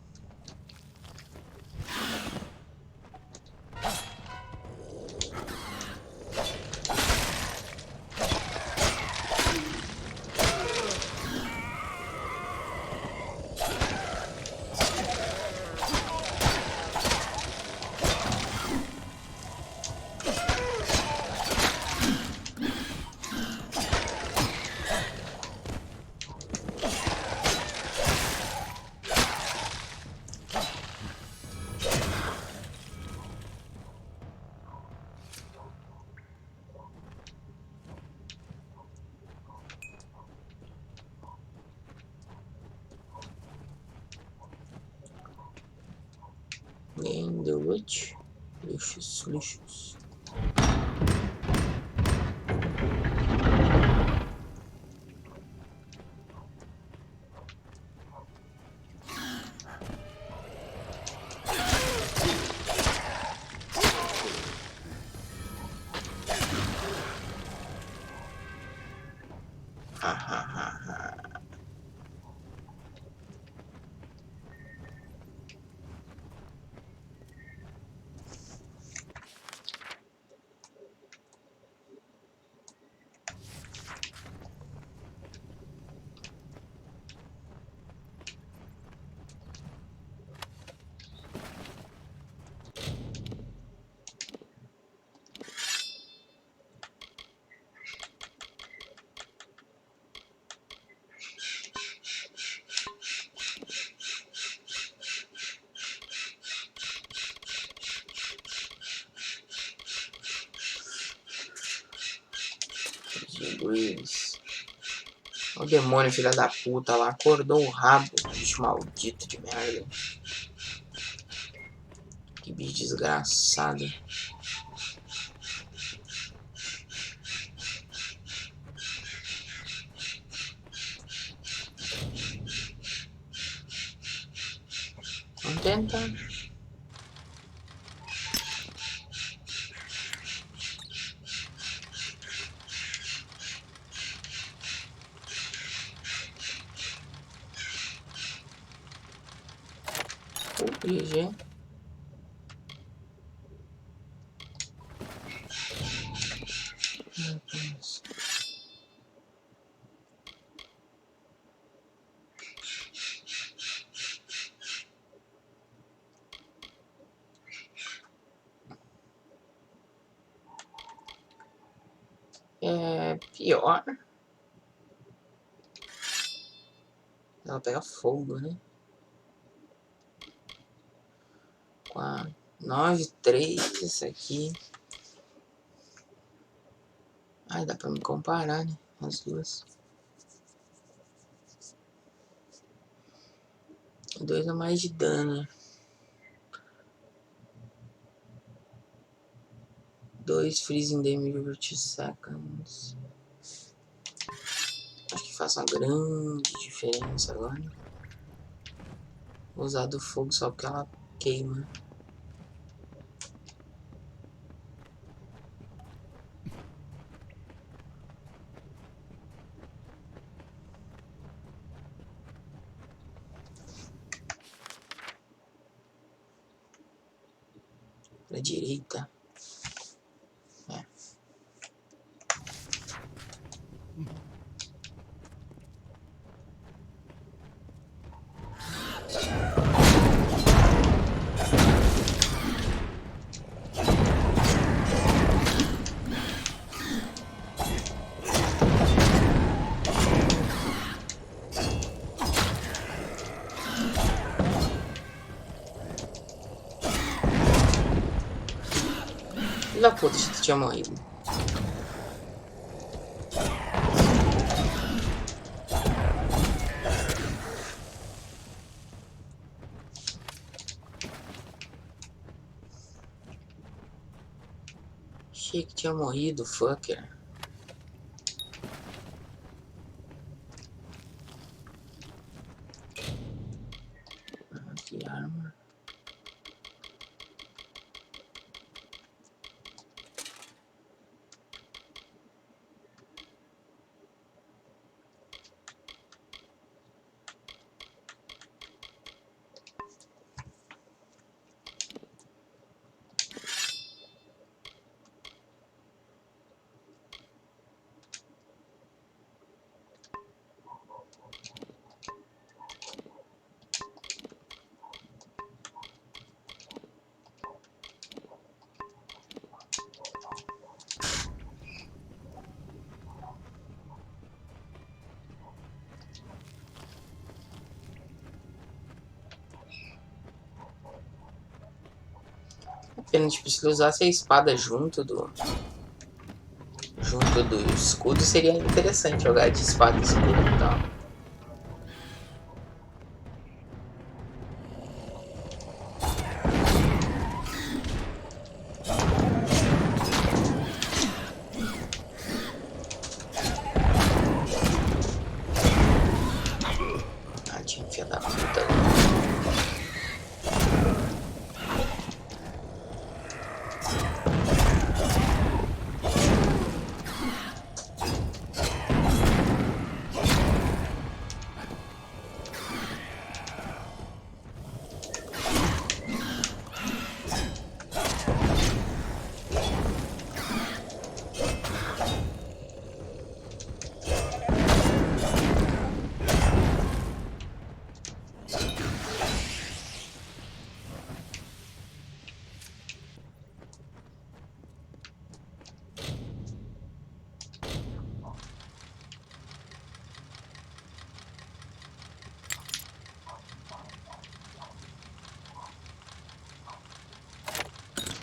Gain the witch. Lixos, lixos. Ha ha ha ha. Jesus. O demônio, filha da puta, lá acordou o rabo. Bicho maldito de merda. Que bicho desgraçado. Vamos tentar. GG. É pior. Ela pega fogo, né? 4, 9, 3, isso aqui. Ai, dá pra me comparar, né? As duas. 2 a mais de dano. 2 freezing damage over 2 seconds. Acho que faz uma grande diferença agora. Vou usar do fogo só porque ela queima. Pra direita. É. Filho da puta, achei que tinha morrido. Achei que tinha morrido, fucker. Que arma. Pena, tipo, se ele usasse a espada junto do escudo, seria interessante jogar de espada e escudo e tal. Ah, tinha filha da puta ali.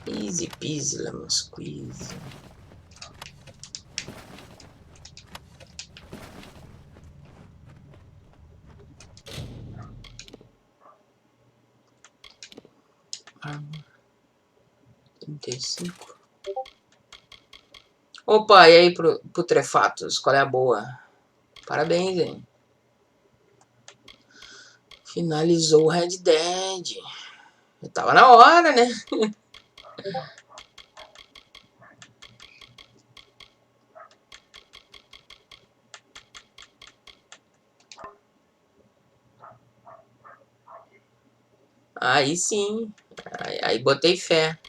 Easy peasy, lemon squeeze. Arma 35. Opa, e aí, putrefatos? Qual é a boa? Parabéns, hein? Finalizou o Red Dead. Eu tava na hora, né? Aí sim. Aí botei fé.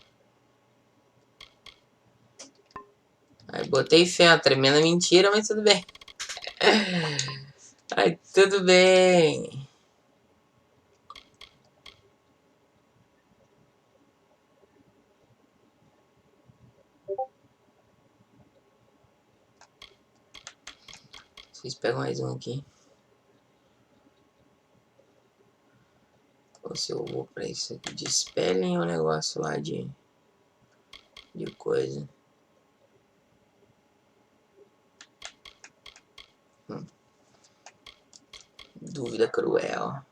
Aí botei fé. Uma tremenda mentira, mas tudo bem. Aí tudo bem. Vocês pegam mais um aqui. Ou se eu vou pra isso aqui de spelling ou negócio lá de coisa. Dúvida cruel.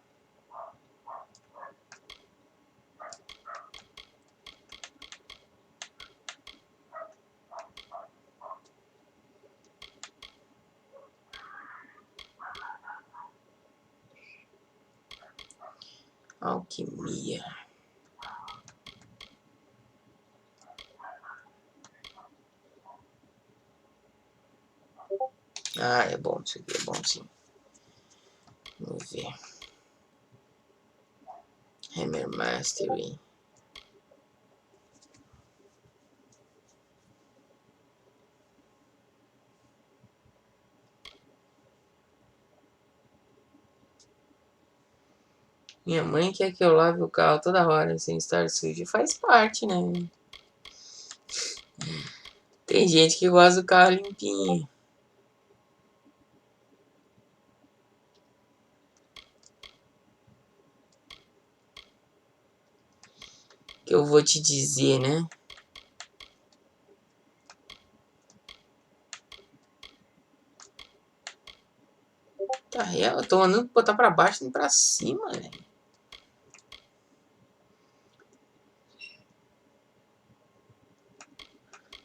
Alquimia. Ah, é bom, isso aqui é bom sim. Vamos ver. Hammer Mastery. Minha mãe quer que eu lave o carro toda hora sem estar sujo. Faz parte, né? Tem gente que gosta do carro limpinho. Que eu vou te dizer, né? Tá real, eu tô mandando botar pra baixo e pra cima, velho.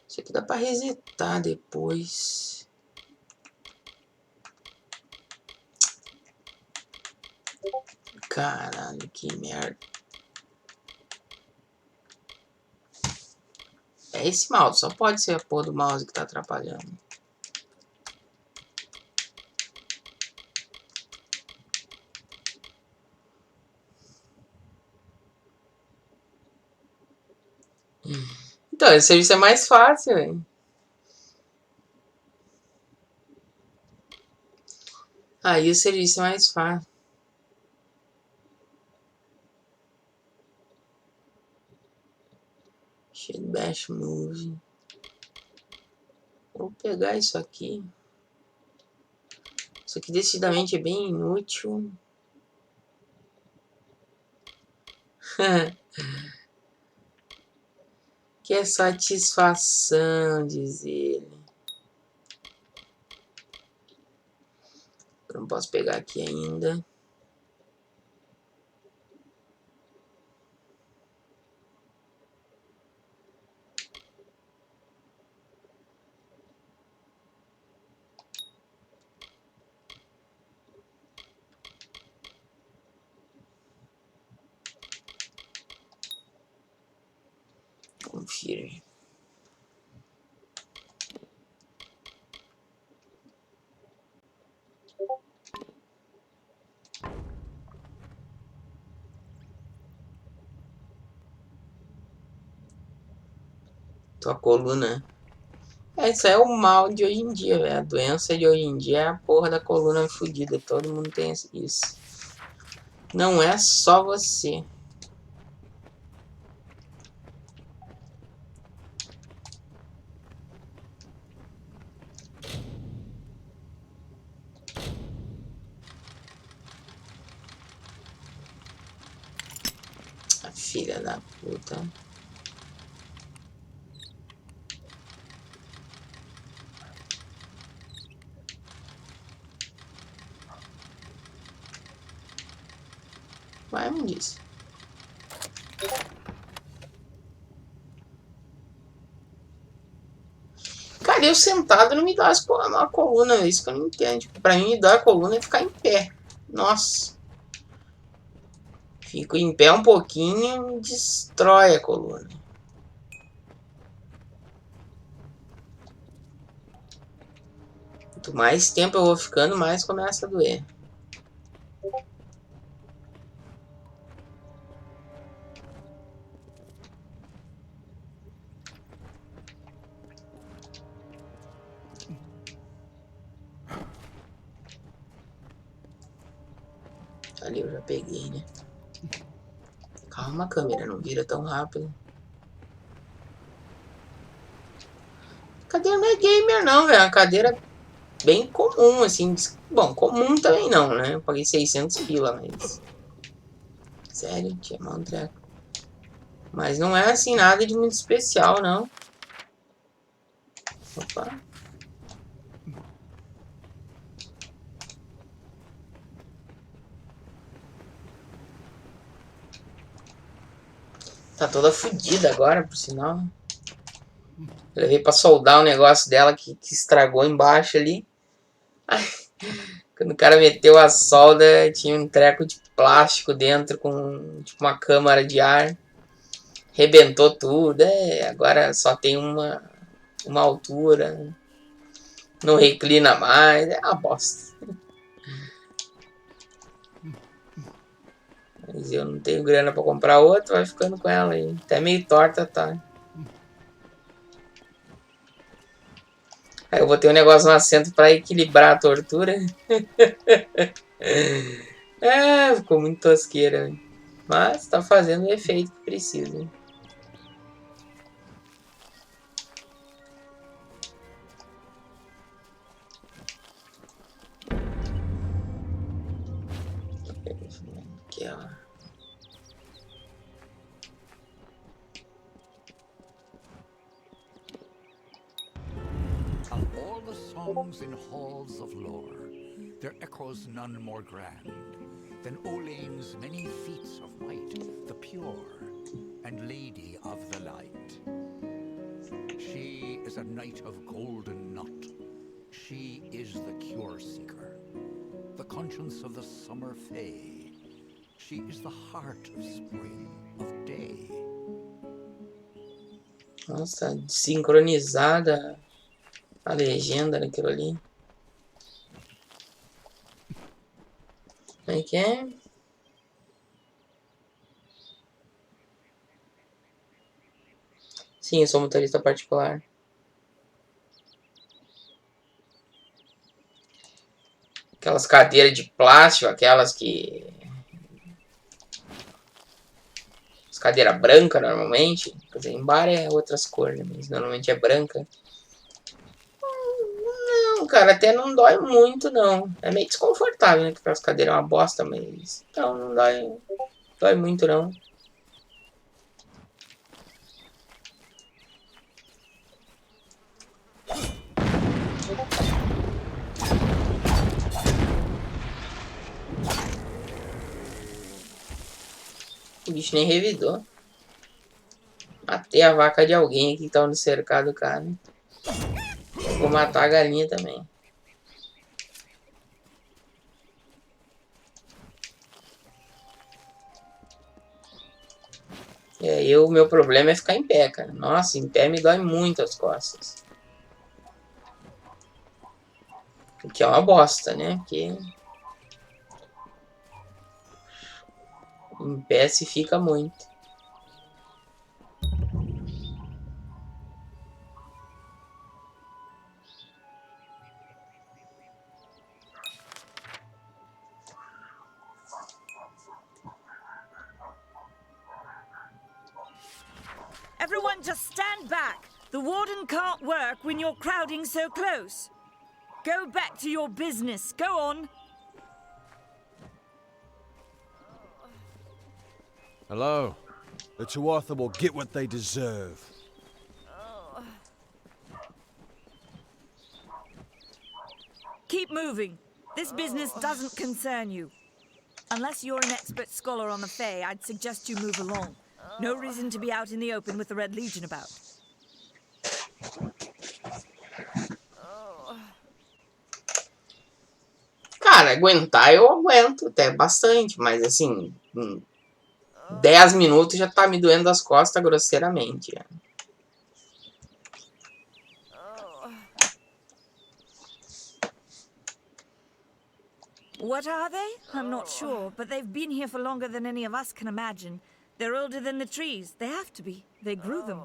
Isso aqui dá pra resetar depois. Caralho, que merda. É esse mouse, só pode ser a porra do mouse que tá atrapalhando. Então, esse serviço é mais fácil, velho. Aí o serviço é mais fácil. Shade Bash Move. Vou pegar isso aqui. Isso aqui decididamente é bem inútil. Que é satisfação, diz ele. Eu não posso pegar aqui ainda. Confira. Tua coluna. Isso é o mal de hoje em dia, velho. A doença de hoje em dia é a porra da coluna fodida. Todo mundo tem isso. Não é só você. A filha da puta. Vai, me diz. Cara, eu sentado não me dá a coluna. É isso que eu não entendo. Tipo, pra mim, me dá a coluna é ficar em pé. Nossa. Fico em pé um pouquinho, destrói a coluna. Quanto mais tempo eu vou ficando, mais começa a doer. ali eu já peguei, né? Calma, câmera, não vira tão rápido. Cadeira não é gamer não, velho. É uma cadeira bem comum, assim. Bom, comum também não, né? Eu paguei 600 pila, mas... Sério, tinha mal um treco. Mas não é assim nada de muito especial, não. Opa. Tá toda fodida agora, por sinal. Eu levei pra soldar um negócio dela que estragou embaixo ali. Ai, quando o cara meteu a solda, tinha um treco de plástico dentro com tipo uma câmara de ar. Rebentou tudo. Agora só tem uma altura. Não reclina mais. É uma bosta. Mas eu não tenho grana pra comprar outra, vai ficando com ela aí. Até meio torta, tá? Aí eu vou ter um negócio no assento pra equilibrar a tortura. Ficou muito tosqueira. Mas tá fazendo o efeito que precisa. Aqui, ó. Of all the songs in halls of lore, there echoes none more grand than Olane's many feats of might, the pure and lady of the light. She is a knight of golden knot. She is the cure seeker, the conscience of the summer fae. She is the heart of spring, of day. Nossa, sincronizada a legenda naquilo ali. Como é que é? Sim, eu sou motorista particular. Aquelas cadeiras de plástico, aquelas que... As cadeiras brancas, normalmente. Quer dizer, em bar é outras cores, né? Mas normalmente é branca. Não, cara, até não dói muito, não. É meio desconfortável, né? Porque as cadeiras é uma bosta, mas... Então, não dói muito, não. O bicho nem revidou. Matei a vaca de alguém aqui que tava no cercado, cara. Vou matar a galinha também. O meu problema é ficar em pé, cara. Nossa, em pé me dói muito as costas. O que é uma bosta, né? Porque em pé se fica muito. Everyone just stand back. The warden can't work when you're crowding so close. Go back to your business. Go on. Hello. The Tuatha will get what they deserve. Keep moving. This business doesn't concern you. Unless you're an expert scholar on the Fae, I'd suggest you move along. No reason to be out in the open with the Red Legion about. Cara, aguentar eu aguento até bastante, mas assim, 10 minutos já tá me doendo as costas grosseiramente. What are they? I'm not sure, but they've been here for longer than any of us can imagine. They're older than the trees. They have to be. They grew them.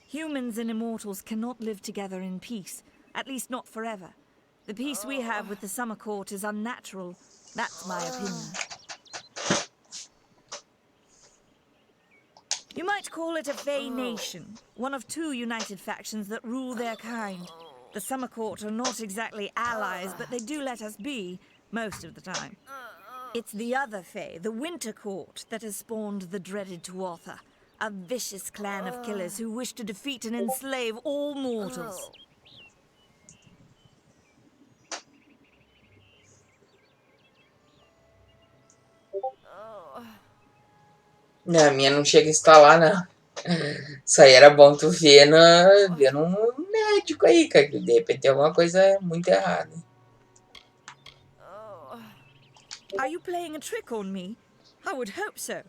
Humans and immortals cannot live together in peace, at least not forever. The peace we have with the Summer Court is unnatural. That's my opinion. You might call it a Fey nation, one of two united factions that rule their kind. The Summer Court are not exactly allies, but they do let us be, most of the time. It's the other Fey, the Winter Court, that has spawned the dreaded Tuatha, a vicious clan of killers who wish to defeat and enslave all mortals. Não, a minha não chega a instalar, não. Isso aí era bom tu ver vendo um médico aí, cara, que de repente tem alguma coisa muito errada. Are you playing a trick on me? I would hope so.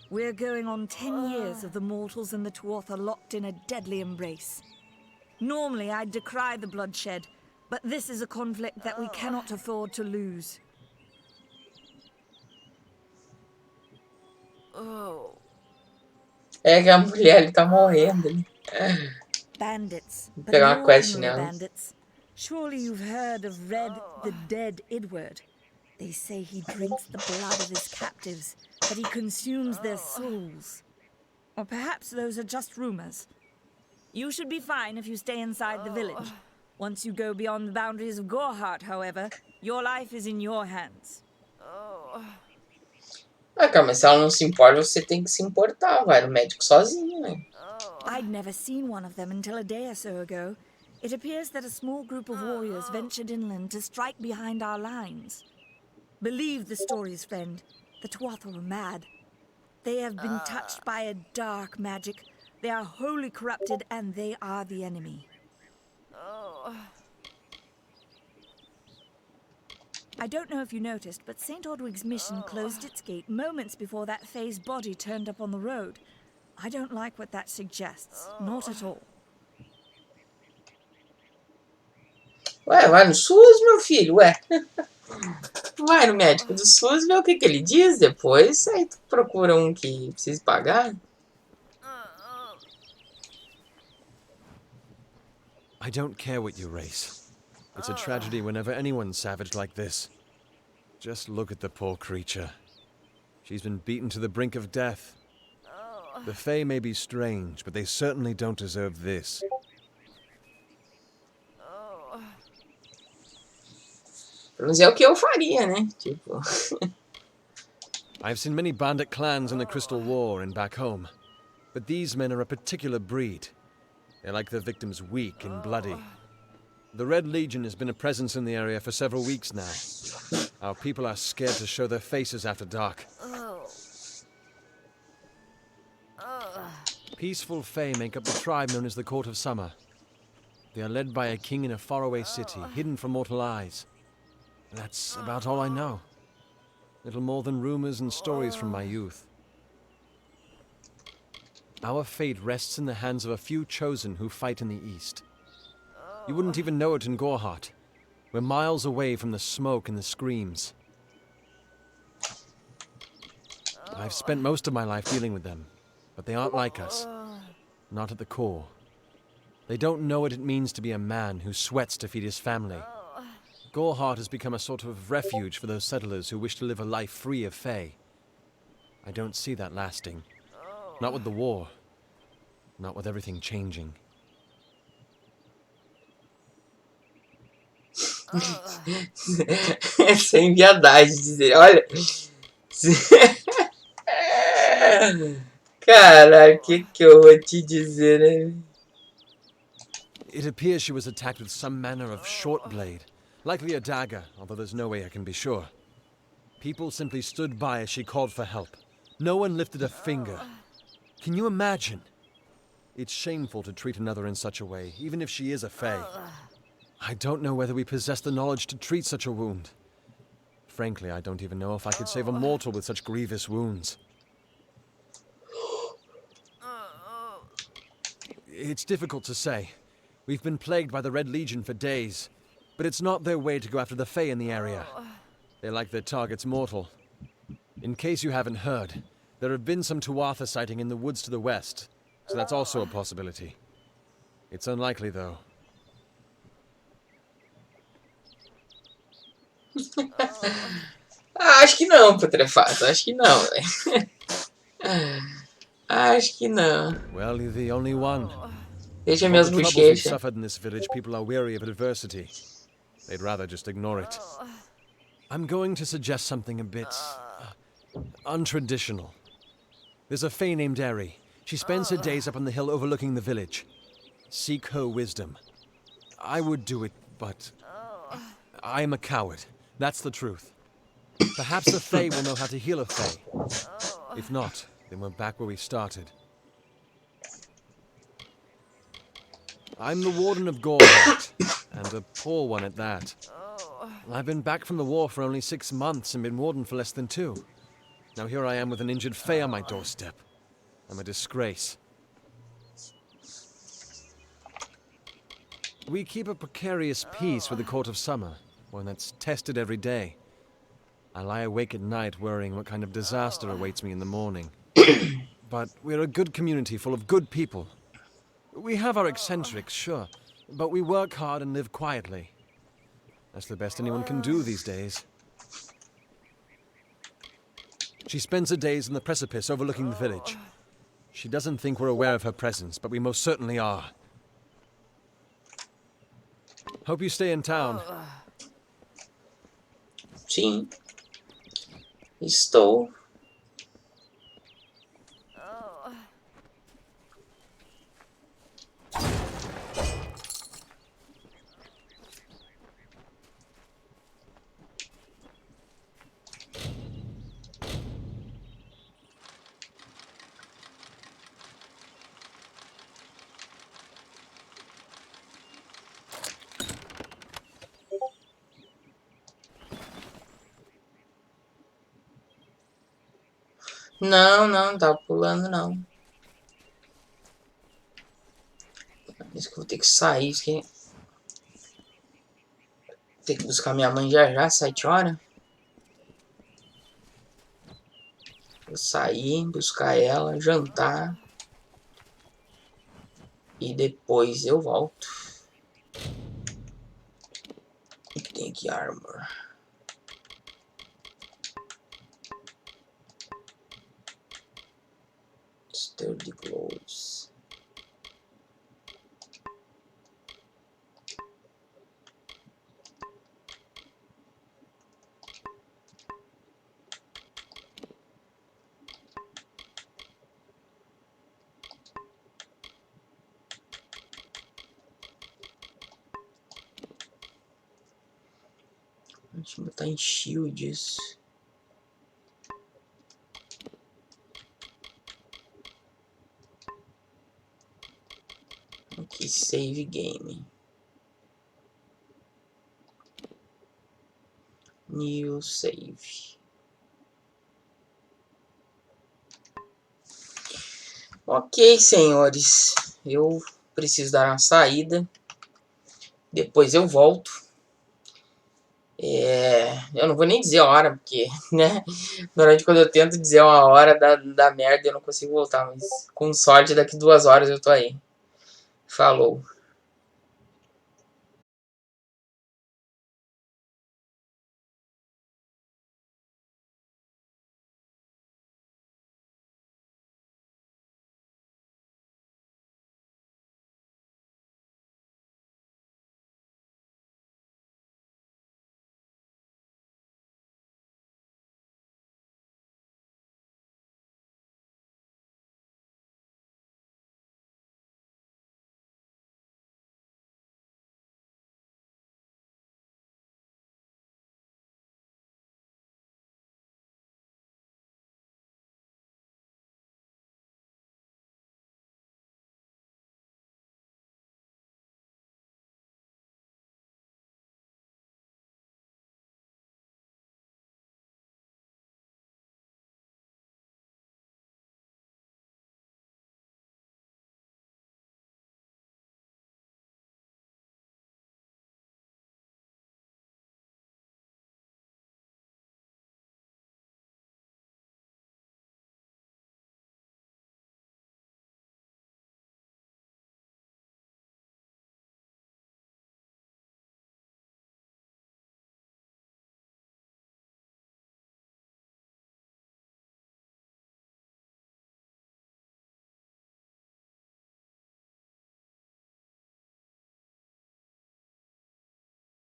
We're going on 10 years of the mortals and the Tuatha locked in a deadly embrace. Normally, I'd decry the bloodshed, but this is a conflict that we cannot afford to lose. É que a mulher ali tá morrendo, né? Bandits, Vou but pegar uma no quest ordinary nela. bandits. Surely you've heard of Red, the dead Idward. They say he drinks the blood of his captives, that he consumes their souls. Or perhaps those are just rumors. You should be fine if you stay inside the village. Once you go beyond the boundaries of Gorhart, however, your life is in your hands. Ah, cara, mas se ela não se importa, você tem que se importar. Vai no médico sozinho, né? I'd never seen one of them until a day or so ago. It appears that a small group of warriors ventured inland to strike behind our lines. Believe the stories, friend. The Tuatha are mad. They have been touched by a dark magic. They are wholly corrupted, and they are the enemy. I don't know if you noticed, but St. Odwig's mission closed its gate moments before that Fae's body turned up on the road. I don't like what that suggests. Not at all. Ué, vai no SUS, meu filho, ué. Vai no médico do SUS, vê o que ele diz depois. Aí tu procura um que precise pagar. I don't care what you race. It's a tragedy whenever anyone's savage like this. Just look at the poor creature. She's been beaten to the brink of death. The Fae may be strange, but they certainly don't deserve this. Pelo menos é o que eu faria, né? Tipo. I've seen many bandit clans in the Crystal War and back home, but these men are a particular breed. They like their victims weak and bloody. The Red Legion has been a presence in the area for several weeks now. Our people are scared to show their faces after dark. Peaceful Fae make up the tribe known as the Court of Summer. They are led by a king in a faraway city, hidden from mortal eyes. That's about all I know. Little more than rumors and stories from my youth. Our fate rests in the hands of a few chosen who fight in the east. You wouldn't even know it in Gorhart. We're miles away from the smoke and the screams. I've spent most of my life dealing with them, but they aren't like us. Not at the core. They don't know what it means to be a man who sweats to feed his family. Gorhart has become a sort of refuge for those settlers who wish to live a life free of Fae. I don't see that lasting. Not with the war. Not with everything changing. Sem viadagem dizer, olha. Cara, o que eu vou te dizer, né? It appears she was attacked with some manner of short blade. Likely a dagger, although there's no way I can be sure. People simply stood by as she called for help. No one lifted a finger. Can you imagine? It's shameful to treat another in such a way, even if she is a Fae. I don't know whether we possess the knowledge to treat such a wound. Frankly, I don't even know if I could save a mortal with such grievous wounds. It's difficult to say. We've been plagued by the Red Legion for days, but it's not their way to go after the Fae in the area. They like their targets mortal. In case you haven't heard, there have been some Tuatha sighting in the woods to the west, so that's also a possibility. It's unlikely, though. Acho que não, Putrefato. Acho que não, velho. Acho que não. Well, you're the only one. Deixa Of all minhas the troubles we've bochechas. suffered in this village, people are weary of adversity. They'd rather just ignore it. I'm going to suggest something a bit untraditional. There's a fae named Eri. She spends her days up on the hill overlooking the village. Seek her wisdom. I would do it, but I'm a coward. That's the truth. Perhaps the fae will know how to heal a fae. If not, then we're back where we started. I'm the warden of Gorhat, and a poor one at that. I've been back from the war for only 6 months and been warden for less than 2. Now here I am with an injured fae on my doorstep. I'm a disgrace. We keep a precarious peace with the Court of Summer, one that's tested every day. I lie awake at night worrying what kind of disaster awaits me in the morning. But we're a good community full of good people. We have our eccentrics, sure, but we work hard and live quietly. That's the best anyone can do these days. She spends her days on the precipice overlooking the village. She doesn't think we're aware of her presence, but we most certainly are. Hope you stay in town. Sim. Estou. Não, não tá pulando não. Isso que eu vou ter que sair, isso que... Ter que buscar minha mãe já, 7 horas. Vou sair, buscar ela, jantar. E depois eu volto. O que tem aqui? Armor. Sturdy clothes. Deixa eu botar em shields. Aqui, save game. New save. Ok, senhores. Eu preciso dar uma saída. Depois eu volto. Eu não vou nem dizer a hora, porque, né? Durante quando eu tento dizer uma hora da merda, eu não consigo voltar. Mas com sorte, daqui 2 horas eu tô aí. Falou.